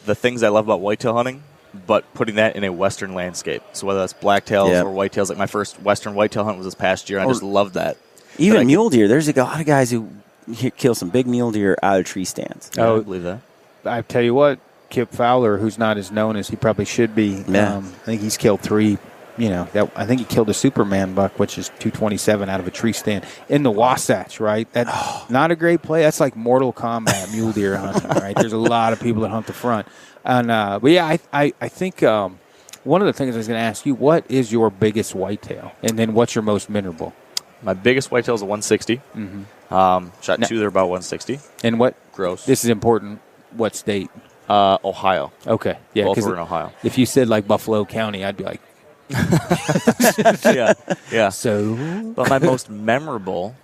the things I love about whitetail hunting, but putting that in a western landscape. So whether that's blacktails or whitetails, like my first western whitetail hunt was this past year, and I just loved that. Even mule deer. There's a lot of guys who kill some big mule deer out of tree stands. I believe that. I tell you what, Kip Fowler, who's not as known as he probably should be, I think he's killed 3. I think he killed a Superman buck, which is 227 out of a tree stand in the Wasatch, right? That's not a great play. That's like Mortal Kombat mule deer hunting, right? There's a lot of people that hunt the front. And but yeah, I think one of the things I was going to ask you, what is your biggest whitetail? And then what's your most memorable? My biggest whitetail is a 160. Mm-hmm. Shot 2, they're about 160. And what? Gross. This is important. What state? Ohio. Okay. Yeah, both were in Ohio. If you said like Buffalo County, I'd be like, yeah. So, but my most memorable,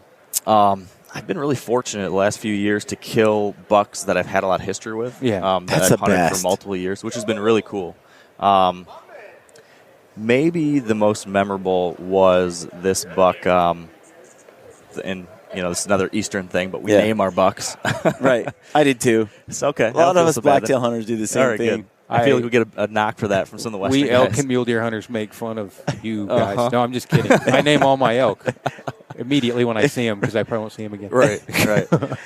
I've been really fortunate the last few years to kill bucks that I've had a lot of history with. Yeah, that I've hunted for multiple years, which has been really cool. Maybe the most memorable was this buck, and this is another Eastern thing, but we name our bucks. Right, I did too. It's okay. A lot of us blacktail hunters do the same thing. Good. I feel like we get a knock for that from some of the Western guys. We elk and mule deer hunters make fun of you guys. No, I'm just kidding. I name all my elk immediately when I see them because I probably won't see them again. Right.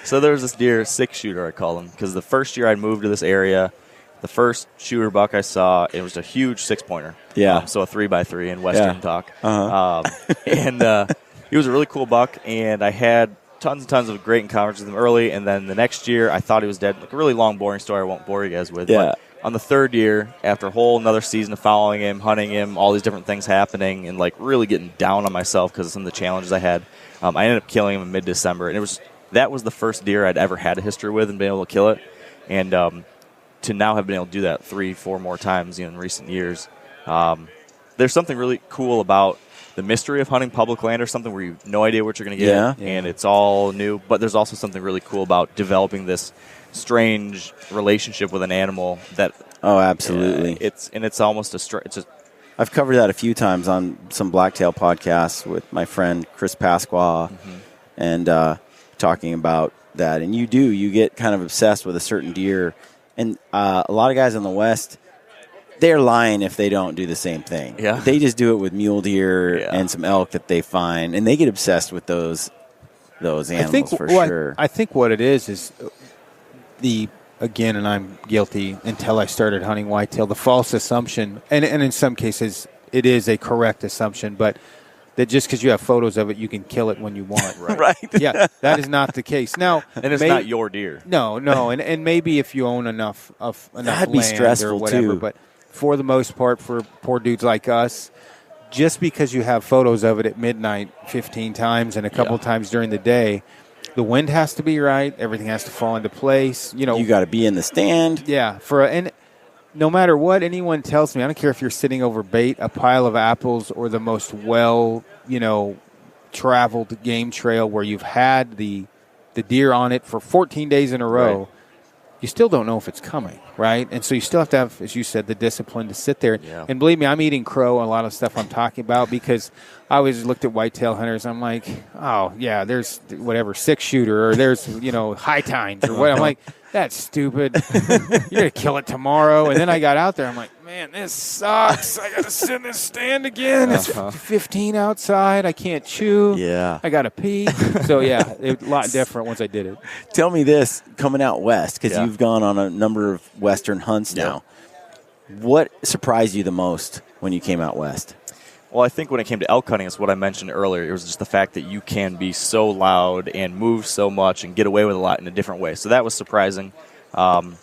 So there's this deer, 6-shooter, I call him, because the first year I moved to this area, the first shooter buck I saw, it was a huge 6-pointer. Yeah. So a 3x3 in Western talk. And he was a really cool buck, and I had tons and tons of great encounters with him early, and then the next year I thought he was dead. Like a really long, boring story I won't bore you guys with. Yeah. But on the 3rd year, after a whole another season of following him, hunting him, all these different things happening, and like really getting down on myself because of some of the challenges I had, I ended up killing him in mid-December. And that was the first deer I'd ever had a history with and been able to kill it. And to now have been able to do that 3-4 more times in recent years, there's something really cool about the mystery of hunting public land or something where you have no idea what you're going to get, and it's all new. But there's also something really cool about developing this strange relationship with an animal that. Oh, absolutely. It's almost I've covered that a few times on some blacktail podcasts with my friend Chris Pasqua, and talking about that. And you get kind of obsessed with a certain deer, and a lot of guys in the West. They're lying if they don't do the same thing. Yeah. They just do it with mule deer and some elk that they find, and they get obsessed with those animals for sure. I think what it is again, and I'm guilty until I started hunting whitetail, the false assumption, and in some cases it is a correct assumption, but that just because you have photos of it, you can kill it when you want. Right. Yeah, that is not the case. Now, and it's not your deer. No, and maybe if you own enough that'd be land stressful or whatever, too. but for the most part, for poor dudes like us, just because you have photos of it at midnight 15 times and a couple times during the day, the wind has to be right. Everything has to fall into place. You got to be in the stand. Yeah, and no matter what anyone tells me, I don't care if you're sitting over bait, a pile of apples, or the most traveled game trail where you've had the deer on it for 14 days in a row. Right. You still don't know if it's coming, right? And so you still have to have, as you said, the discipline to sit there. Yeah. And believe me, I'm eating crow on a lot of stuff I'm talking about because I always looked at whitetail hunters. I'm like, oh, yeah, there's whatever, 6-shooter, or there's, high tines or what. I'm like, that's stupid. You're going to kill it tomorrow. And then I got out there. I'm like, man, this sucks. I got to sit in this stand again. It's 15 outside. I can't chew. Yeah. I got to pee. So, yeah, a lot different once I did it. Tell me this, coming out west, because you've gone on a number of western hunts now. What surprised you the most when you came out west? Well, I think when it came to elk hunting, it's what I mentioned earlier. It was just the fact that you can be so loud and move so much and get away with a lot in a different way. So that was surprising. And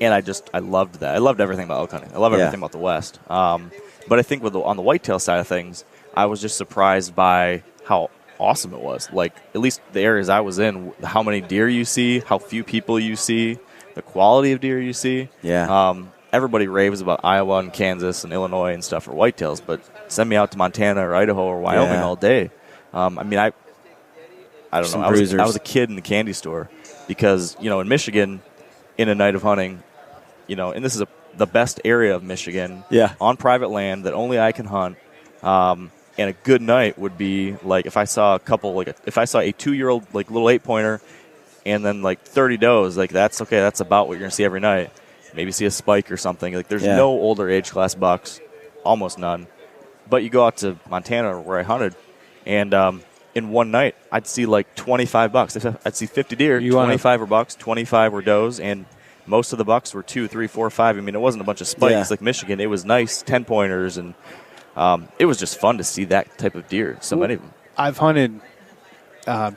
I loved that. I loved everything about elk hunting. I love everything about the West. But I think on the whitetail side of things, I was just surprised by how awesome it was. Like, at least the areas I was in, how many deer you see, how few people you see, the quality of deer you see. Yeah. Everybody raves about Iowa and Kansas and Illinois and stuff for whitetails, but send me out to Montana or Idaho or Wyoming all day. I don't know. I was a kid in the candy store because, in Michigan, in a night of hunting, and this is the best area of Michigan on private land that only I can hunt. And a good night would be like if I saw a 2-year-old little 8-pointer and then 30 does, that's okay. That's about what you're going to see every night. Maybe see a spike or something. There's no older age class bucks, almost none. But you go out to Montana where I hunted, and in one night I'd see 25 bucks. I'd see 50 deer. 25 were bucks, 25 were does, and most of the bucks were 2, 3, 4, 5. I mean, it wasn't a bunch of spikes like Michigan. It was nice 10-pointers, and it was just fun to see that type of deer. So many of them. I've hunted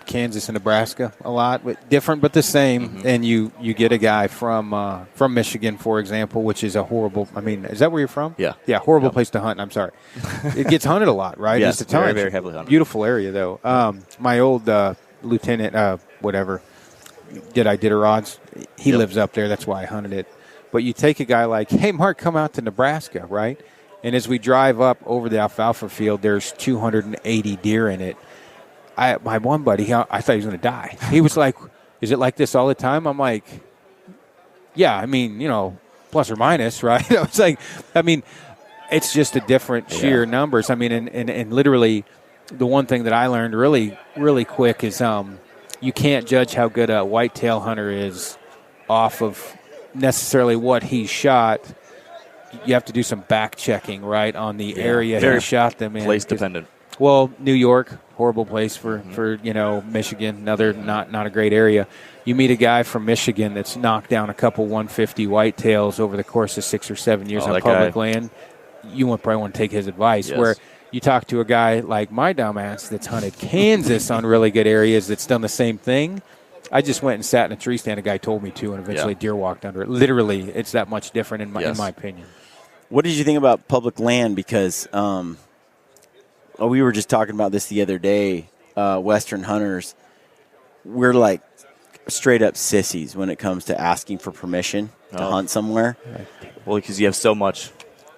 Kansas and Nebraska a lot, different but the same. Mm-hmm. And you get a guy from Michigan, for example, which is a horrible. I mean, is that where you're from? Yeah, horrible place to hunt. I'm sorry. It gets hunted a lot, right? Yes, just a ton. very, very heavily hunted. Beautiful area though. My old lieutenant, Diderods, he lives up there. That's why I hunted it. But you take a guy like, hey, Mark, come out to Nebraska, right? And as we drive up over the alfalfa field, there's 280 deer in it. My one buddy, I thought he was going to die. He was like, is it like this all the time? I'm like, yeah, I mean, plus or minus, right? I was like, it's just a different sheer numbers. I mean, and literally the one thing that I learned really, really quick is you can't judge how good a whitetail hunter is off of necessarily what he shot. You have to do some back checking, right, on the area he shot them in. Place dependent. Well, New York, horrible place for Michigan, another not a great area. You meet a guy from Michigan that's knocked down a couple 150 whitetails over the course of 6 or 7 years on public land. You probably want to take his advice. Yes. Where you talk to a guy like my dumbass that's hunted Kansas on really good areas that's done the same thing. I just went and sat in a tree stand. A guy told me to, and eventually deer walked under it. Literally, it's that much different in my opinion. What did you think about public land? Because we were just talking about this the other day. Western hunters, we're like straight up sissies when it comes to asking for permission to hunt somewhere. Well, because you have so much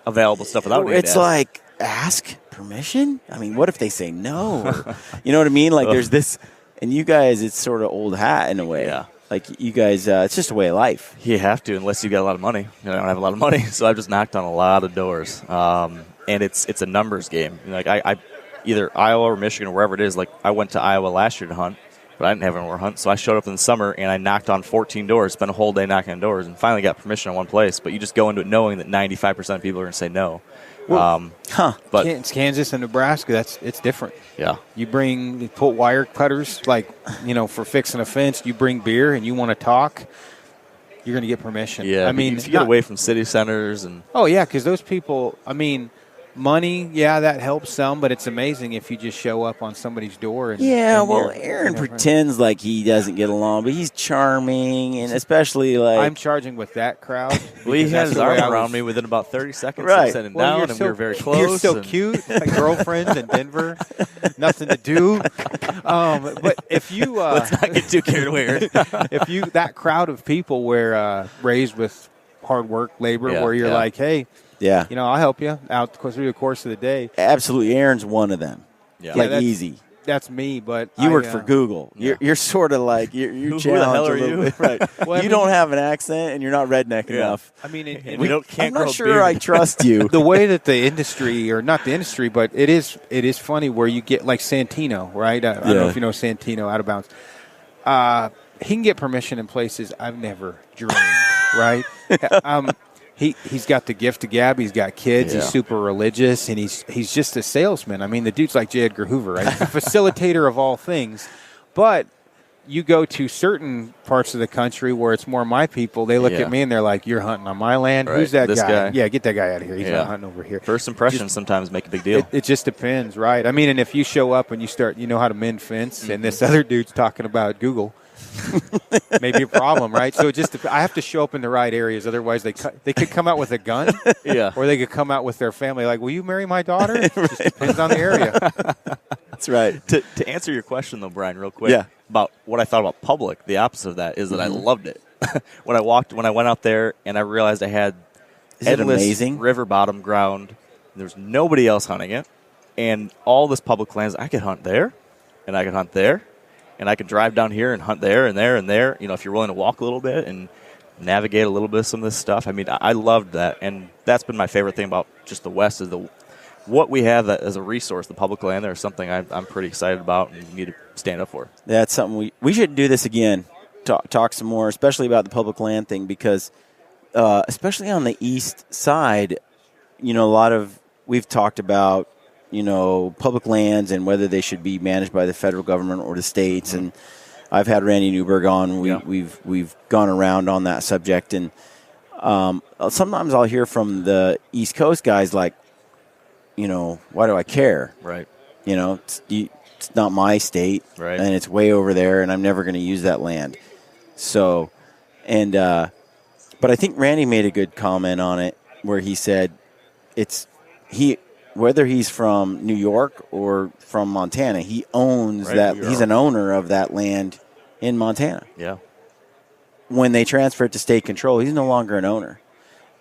available stuff without it's like ask permission? I mean, what if they say no? Or, you know what I mean? Like there's this, and you guys, it's sort of old hat in a way. Yeah. Like you guys, it's just a way of life. You have to, unless you got a lot of money. I don't have a lot of money, so I've just knocked on a lot of doors. And it's a numbers game. Like I either Iowa or Michigan or wherever it is. Like I went to Iowa last year to hunt, but I didn't have anywhere to hunt. So I showed up in the summer and I knocked on 14 doors, spent a whole day knocking on doors, and finally got permission in one place. But you just go into it knowing that 95% of people are going to say no. Well, but it's Kansas and Nebraska. It's different. Yeah. You put wire cutters, like, for fixing a fence. You bring beer and you want to talk, you're going to get permission. Yeah. I mean, if you get away from city centers and. Oh, yeah, because those people, money, yeah, that helps some, but it's amazing if you just show up on somebody's door. And Aaron pretends like he doesn't get along, but he's charming, and especially like I'm charging with that crowd. Well, he had his arm around me within about 30 seconds. Right. I set him down, and we were very close. You're so cute, like girlfriends in Denver, nothing to do. But if you let's not get too carried away. If that crowd of people were raised with hard work, labor, where you're like, hey. Yeah. I'll help you out through the course of the day. Absolutely. Aaron's one of them. Yeah. Like easy. That's me, but you work for Google. Yeah. You're sort of like you're who the hell are you? Bit, right? Well, you don't have an accent, and you're not redneck enough. Can't I'm grow not sure beard. I trust you. The way that the industry, or not the industry, but it is funny where you get like Santino, right? I don't know if you know Santino, Out of Bounds. He can get permission in places I've never dreamed, right? He's got the gift of gab. He's got kids. Yeah. He's super religious, and he's just a salesman. I mean, the dude's like J. Edgar Hoover, right? He's a facilitator of all things. But you go to certain parts of the country where it's more my people. They look at me and they're like, "You're hunting on my land. Right. Who's that This guy? Yeah, get that guy out of here. He's not hunting over here." First impressions sometimes make a big deal. It just depends, right? I mean, and if you show up and you start, how to mend fence, and this other dude's talking about Google. Maybe a problem, right? So I have to show up in the right areas. Otherwise, they could come out with a gun, or they could come out with their family. Like, will you marry my daughter? It just depends on the area. That's right. To answer your question, though, Brian, real quick, about what I thought about public, the opposite of that is that I loved it. When I went out there and I realized I had endless river bottom ground, there's nobody else hunting it, and all this public lands, I could hunt there, and I could hunt there. And I could drive down here and hunt there and there and there, if you're willing to walk a little bit and navigate a little bit of some of this stuff. I mean, I loved that. And that's been my favorite thing about just the West is what we have as a resource, the public land there is something I'm pretty excited about and need to stand up for. That's something we should do this again, talk some more, especially about the public land thing, because especially on the east side, we've talked about, public lands and whether they should be managed by the federal government or the states. And I've had Randy Newberg on. We've gone around on that subject. And sometimes I'll hear from the East Coast guys like, why do I care? Right. It's not my state. Right. And it's way over there, and I'm never going to use that land. So, but I think Randy made a good comment on it where he said whether he's from New York or from Montana, he owns that. He's an owner of that land in Montana. Yeah. When they transfer it to state control, he's no longer an owner.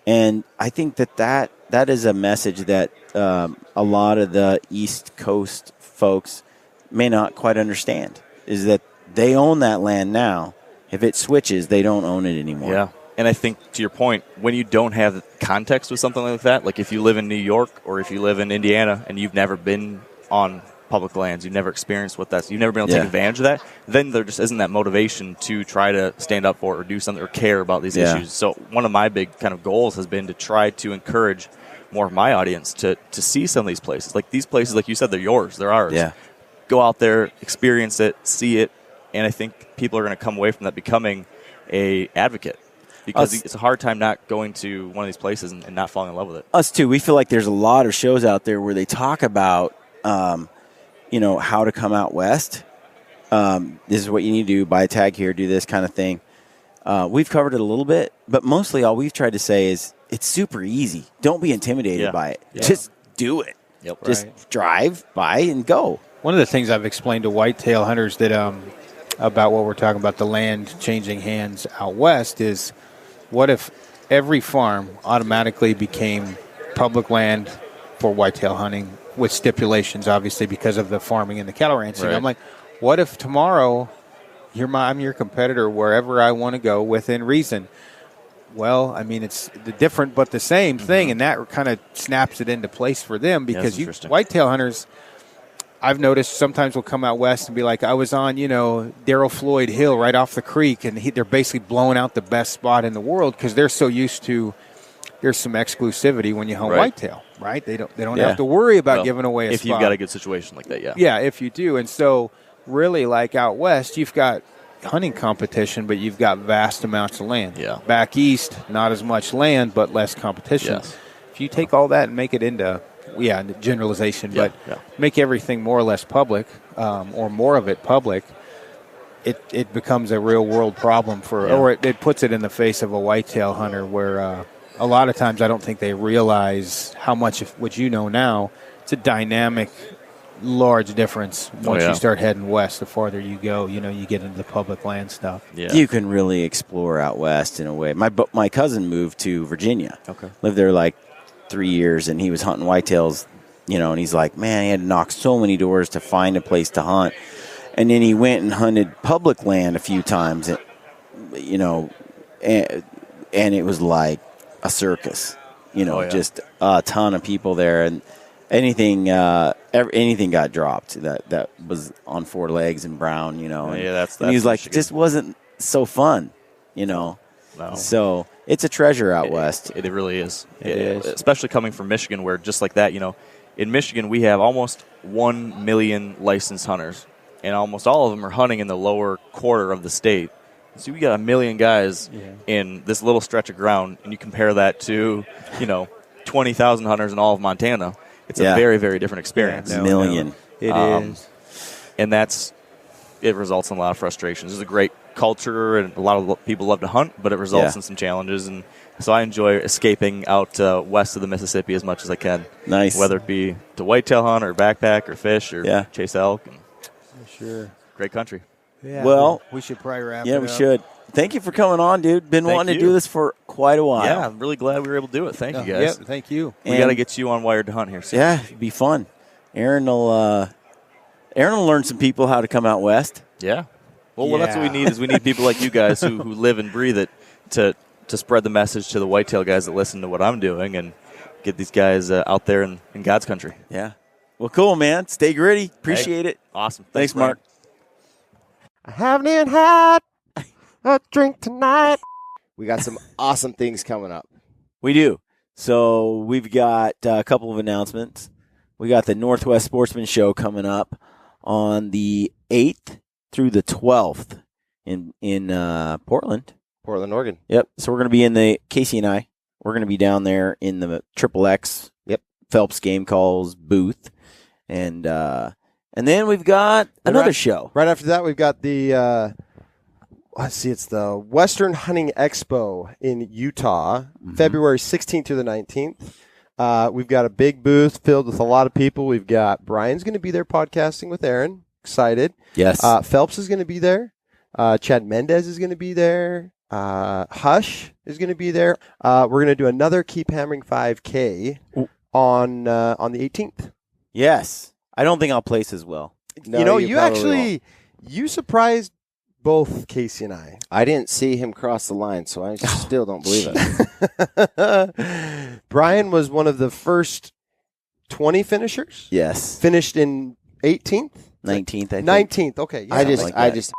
And I think that is a message that a lot of the East Coast folks may not quite understand, is that they own that land now. If it switches, they don't own it anymore. Yeah. And I think, to your point, when you don't have context with something like that, like if you live in New York or if you live in Indiana and you've never been on public lands, you've never experienced what you've never been able to take advantage of that, then there just isn't that motivation to try to stand up for it or do something or care about these issues. So one of my big kind of goals has been to try to encourage more of my audience to see some of these places. Like these places, like you said, they're yours, they're ours. Yeah. Go out there, experience it, see it, and I think people are going to come away from that becoming a advocate. Because it's a hard time not going to one of these places and not falling in love with it. Us too. We feel like there's a lot of shows out there where they talk about, how to come out west. This is what you need to do. Buy a tag here. Do this kind of thing. We've covered it a little bit, but mostly all we've tried to say is it's super easy. Don't be intimidated by it. Yeah. Just do it. Yep. Just drive, buy, and go. One of the things I've explained to whitetail hunters that about what we're talking about, the land changing hands out west, is what if every farm automatically became public land for whitetail hunting with stipulations, obviously, because of the farming and the cattle ranching. Right. I'm like, what if tomorrow I'm your competitor wherever I want to go within reason? Well, I mean, it's the different but the same thing, and that kind of snaps it into place for them because whitetail hunters, I've noticed sometimes will come out west and be like, I was on, Darrell Floyd Hill right off the creek, and they're basically blowing out the best spot in the world because they're so used to there's some exclusivity when you hunt whitetail, right? They don't have to worry about giving away a spot. If you've got a good situation like that, yeah. Yeah, if you do. And so really like out west, you've got hunting competition, but you've got vast amounts of land. Yeah. Back east, not as much land, but less competition. Yes. If you take all that and make it into generalization, but make everything more or less public, or more of it public, it becomes a real world problem or it puts it in the face of a whitetail hunter where a lot of times I don't think they realize how much of what you know now. It's a dynamic, large difference once you start heading west. The farther you go, you get into the public land stuff. Yeah. You can really explore out west in a way. My cousin moved to Virginia. Okay. Lived there like 3 years, and he was hunting whitetails, and he's like, man, he had to knock so many doors to find a place to hunt. And then he went and hunted public land a few times, and it was like a circus, just a ton of people there, and anything got dropped that was on four legs and brown, that's and he was like, it just wasn't so fun, No. So it's a treasure out west. It really is. It is. Especially coming from Michigan, where just like that, in Michigan we have almost 1 million licensed hunters, and almost all of them are hunting in the lower quarter of the state. So we got 1 million guys in this little stretch of ground, and you compare that to, 20,000 hunters in all of Montana. It's a very, very different experience. A million. It is. And it results in a lot of frustrations. It's a great culture, and a lot of people love to hunt, but it results in some challenges. And so I enjoy escaping out west of the Mississippi as much as I can. Nice. Whether it be to whitetail hunt or backpack or fish or chase elk. Sure. Great country. Yeah, well, we should probably wrap it up. Yeah, we should. Thank you for coming on, dude. Been wanting to do this for quite a while. Yeah, I'm really glad we were able to do it. Thank you, guys. Yeah, thank you. We got to get you on Wired to hunt here soon. Yeah, it'd be fun. Aaron will learn some people how to come out west. Yeah. Well, that's what we need is we need people like you guys who live and breathe it to spread the message to the whitetail guys that listen to what I'm doing and get these guys out there in God's country. Yeah. Well, cool, man. Stay gritty. Appreciate it. Awesome. Thanks Mark. I haven't even had a drink tonight. We got some awesome things coming up. We do. So we've got a couple of announcements. We got the Northwest Sportsman Show coming up on the 8th through the 12th in Portland. Portland, Oregon. Yep. So we're going to be in Casey and I, we're going to be down there in the XXX Phelps Game Calls booth. And then we've got another show. Right after that, we've got the, it's the Western Hunting Expo in Utah, February 16th through the 19th. We've got a big booth filled with a lot of people. We've got Brian's going to be there podcasting with Aaron. Excited. Yes. Phelps is going to be there. Chad Mendez is going to be there. Hush is going to be there. We're going to do another Keep Hammering 5K on the 18th. Yes. I don't think I'll place as well. No, you actually you surprised both Casey and I. I didn't see him cross the line, so I still don't believe it. Brian was one of the first 20 finishers. Yes. Finished in 18th? 19th, I think. 19th, okay. Yeah, I just,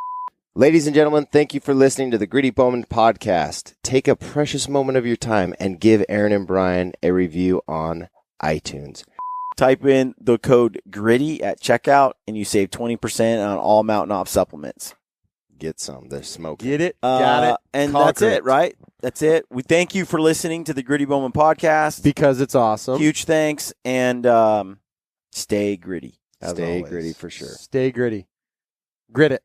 ladies and gentlemen, thank you for listening to the Gritty Bowmen podcast. Take a precious moment of your time and give Aaron and Brian a review on iTunes. Type in the code GRITTY at checkout, and you save 20% on all Mountain Op supplements. Get some. They're smoking. Get it. Got it. And that's it, right? That's it. We thank you for listening to the Gritty Bowmen podcast. Because it's awesome. Huge thanks, and stay gritty. Stay gritty for sure. Stay gritty. Grit it.